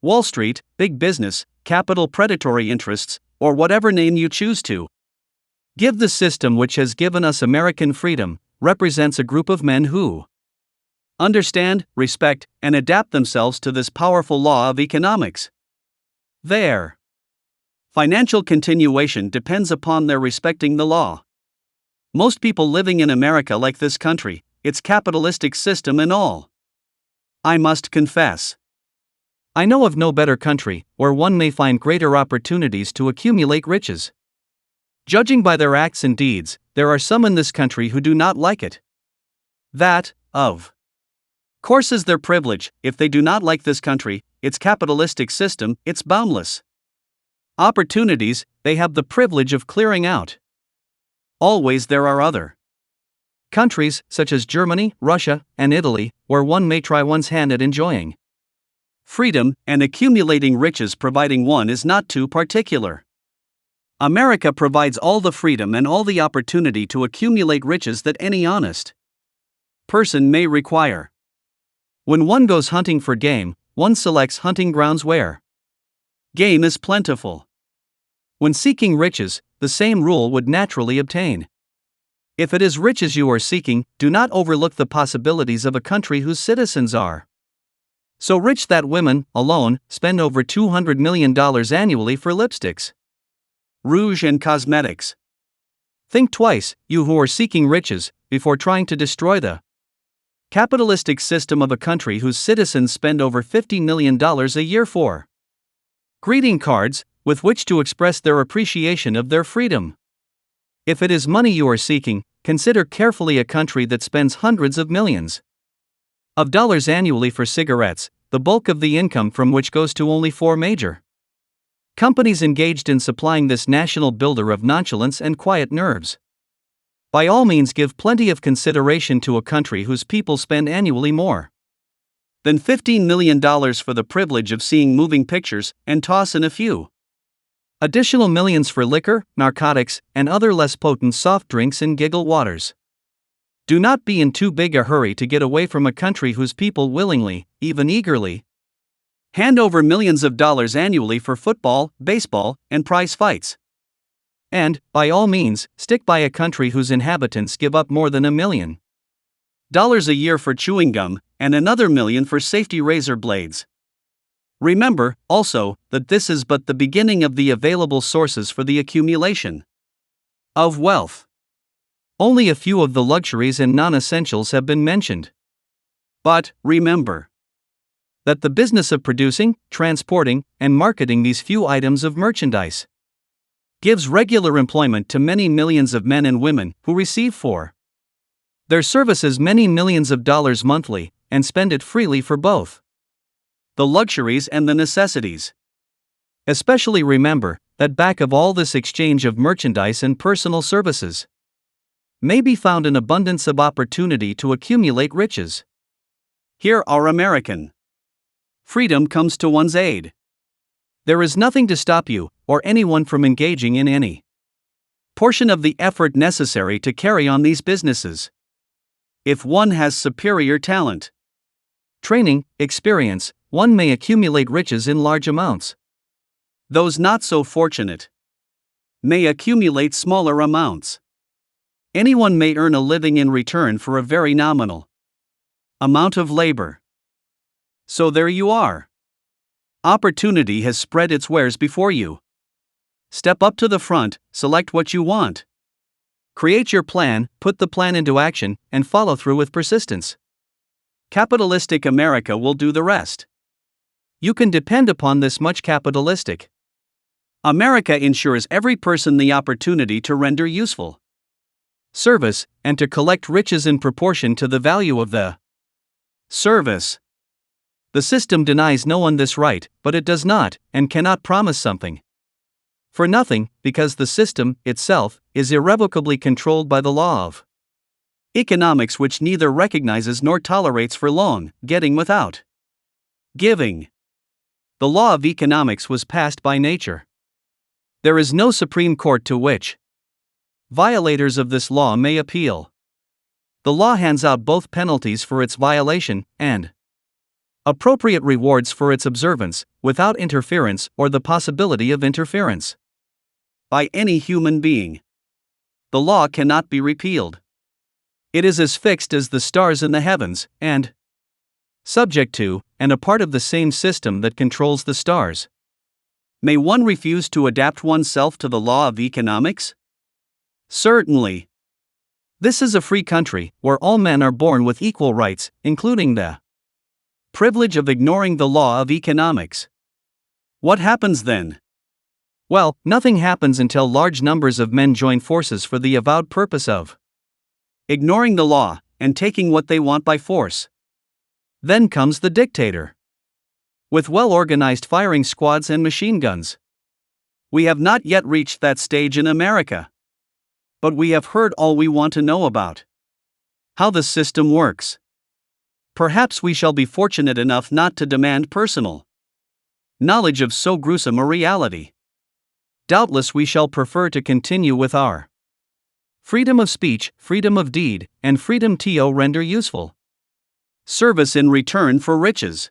[SPEAKER 1] Wall Street, big business, capital predatory interests, or whatever name you choose to give the system which has given us American freedom, represents a group of men who understand, respect, and adapt themselves to this powerful law of economics. There Financial continuation depends upon their respecting the law. Most people living in America like this country, its capitalistic system and all. I must confess, I know of no better country where one may find greater opportunities to accumulate riches. Judging by their acts and deeds, there are some in this country who do not like it. That, of course, is their privilege. If they do not like this country, its capitalistic system, its boundless opportunities, they have the privilege of clearing out. Always there are other countries, such as Germany, Russia, and Italy, where one may try one's hand at enjoying freedom and accumulating riches providing one is not too particular. America provides all the freedom and all the opportunity to accumulate riches that any honest person may require. When one goes hunting for game, one selects hunting grounds where game is plentiful. When seeking riches, the same rule would naturally obtain. If it is riches you are seeking, do not overlook the possibilities of a country whose citizens are so rich that women, alone, spend over $200 million annually for lipsticks, rouge, and cosmetics. Think twice, you who are seeking riches, before trying to destroy the capitalistic system of a country whose citizens spend over $50 million a year for greeting cards, with which to express their appreciation of their freedom. If it is money you are seeking, consider carefully a country that spends hundreds of millions of dollars annually for cigarettes, the bulk of the income from which goes to only 4 major companies engaged in supplying this national builder of nonchalance and quiet nerves. By all means, give plenty of consideration to a country whose people spend annually more than $15 million for the privilege of seeing moving pictures, and toss in a few additional millions for liquor, narcotics, and other less potent soft drinks and giggle waters. Do not be in too big a hurry to get away from a country whose people willingly, even eagerly, hand over millions of dollars annually for football, baseball, and prize fights. And, by all means, stick by a country whose inhabitants give up more than $1 million a year for chewing gum, and another $1 million for safety razor blades. Remember, also, that this is but the beginning of the available sources for the accumulation of wealth. Only a few of the luxuries and non-essentials have been mentioned. But, remember that the business of producing, transporting, and marketing these few items of merchandise gives regular employment to many millions of men and women who receive for their services many millions of dollars monthly, and spend it freely for both the luxuries and the necessities. Especially remember that back of all this exchange of merchandise and personal services may be found an abundance of opportunity to accumulate riches. Here our American freedom comes to one's aid. There is nothing to stop you, or anyone, from engaging in any portion of the effort necessary to carry on these businesses. If one has superior talent, training, experience, one may accumulate riches in large amounts. Those not so fortunate may accumulate smaller amounts. Anyone may earn a living in return for a very nominal amount of labor. So there you are. Opportunity has spread its wares before you. Step up to the front, select what you want. Create your plan, put the plan into action, and follow through with persistence. Capitalistic America will do the rest. You can depend upon this much. Capitalistic America ensures every person the opportunity to render useful service, and to collect riches in proportion to the value of the service. The system denies no one this right, but it does not, and cannot promise something for nothing, because the system, itself, is irrevocably controlled by the law of economics, which neither recognizes nor tolerates for long getting without giving. The law of economics was passed by nature. There is no Supreme Court to which violators of this law may appeal. The law hands out both penalties for its violation and appropriate rewards for its observance, without interference or the possibility of interference by any human being. The law cannot be repealed. It is as fixed as the stars in the heavens, and subject to, and a part of the same system that controls the stars. May one refuse to adapt oneself to the law of economics? Certainly. This is a free country, where all men are born with equal rights, including the privilege of ignoring the law of economics. What happens then? Well, nothing happens until large numbers of men join forces for the avowed purpose of ignoring the law and taking what they want by force. Then comes the dictator, with well-organized firing squads and machine guns. We have not yet reached that stage in America. But we have heard all we want to know about how the system works. Perhaps we shall be fortunate enough not to demand personal knowledge of so gruesome a reality. Doubtless we shall prefer to continue with our freedom of speech, freedom of deed, and freedom to render useful service in return for riches.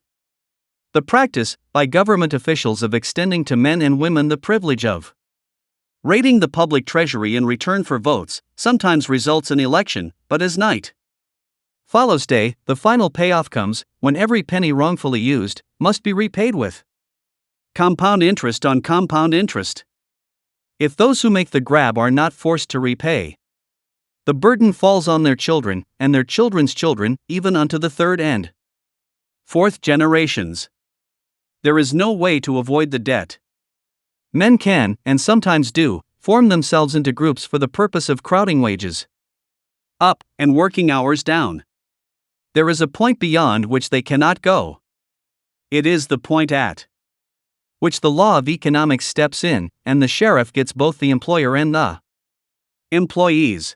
[SPEAKER 1] The practice, by government officials, of extending to men and women the privilege of raiding the public treasury in return for votes, sometimes results in election, but as night follows day, the final payoff comes, when every penny wrongfully used must be repaid with compound interest on compound interest. If those who make the grab are not forced to repay, the burden falls on their children, and their children's children, even unto the third and fourth generations. There is no way to avoid the debt. Men can, and sometimes do, form themselves into groups for the purpose of crowding wages up and working hours down. There is a point beyond which they cannot go. It is the point at which the law of economics steps in, and the sheriff gets both the employer and the employees.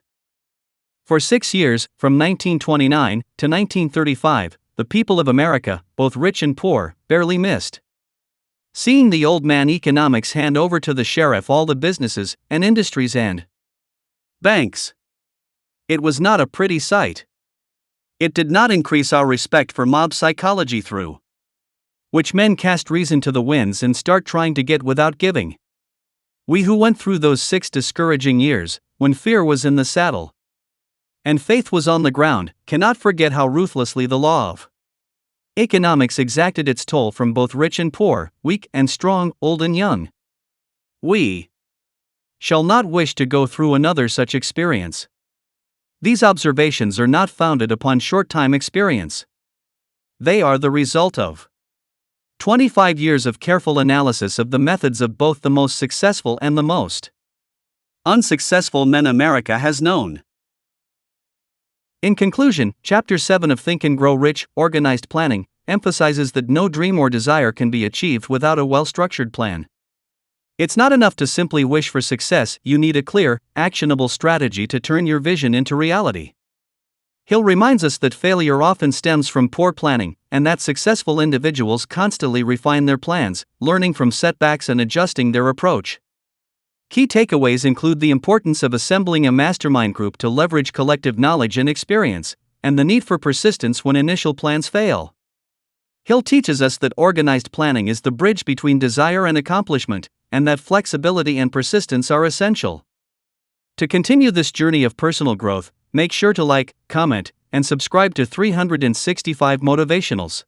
[SPEAKER 1] For 6 years, from 1929 to 1935, the people of America, both rich and poor, barely missed seeing the old man economics hand over to the sheriff all the businesses and industries and banks. It was not a pretty sight. It did not increase our respect for mob psychology, through which men cast reason to the winds and start trying to get without giving. We who went through those 6 discouraging years, when fear was in the saddle and faith was on the ground, cannot forget how ruthlessly the law of economics exacted its toll from both rich and poor, weak and strong, old and young. We shall not wish to go through another such experience. These observations are not founded upon short-time experience. They are the result of 25 years of careful analysis of the methods of both the most successful and the most unsuccessful men America has known. In conclusion, Chapter 7 of Think and Grow Rich, Organized Planning, emphasizes that no dream or desire can be achieved without a well-structured plan. It's not enough to simply wish for success, you need a clear, actionable strategy to turn your vision into reality. Hill reminds us that failure often stems from poor planning, and that successful individuals constantly refine their plans, learning from setbacks and adjusting their approach. Key takeaways include the importance of assembling a mastermind group to leverage collective knowledge and experience, and the need for persistence when initial plans fail. Hill teaches us that organized planning is the bridge between desire and accomplishment, and that flexibility and persistence are essential. To continue this journey of personal growth, make sure to like, comment, and subscribe to 365 Motivationals.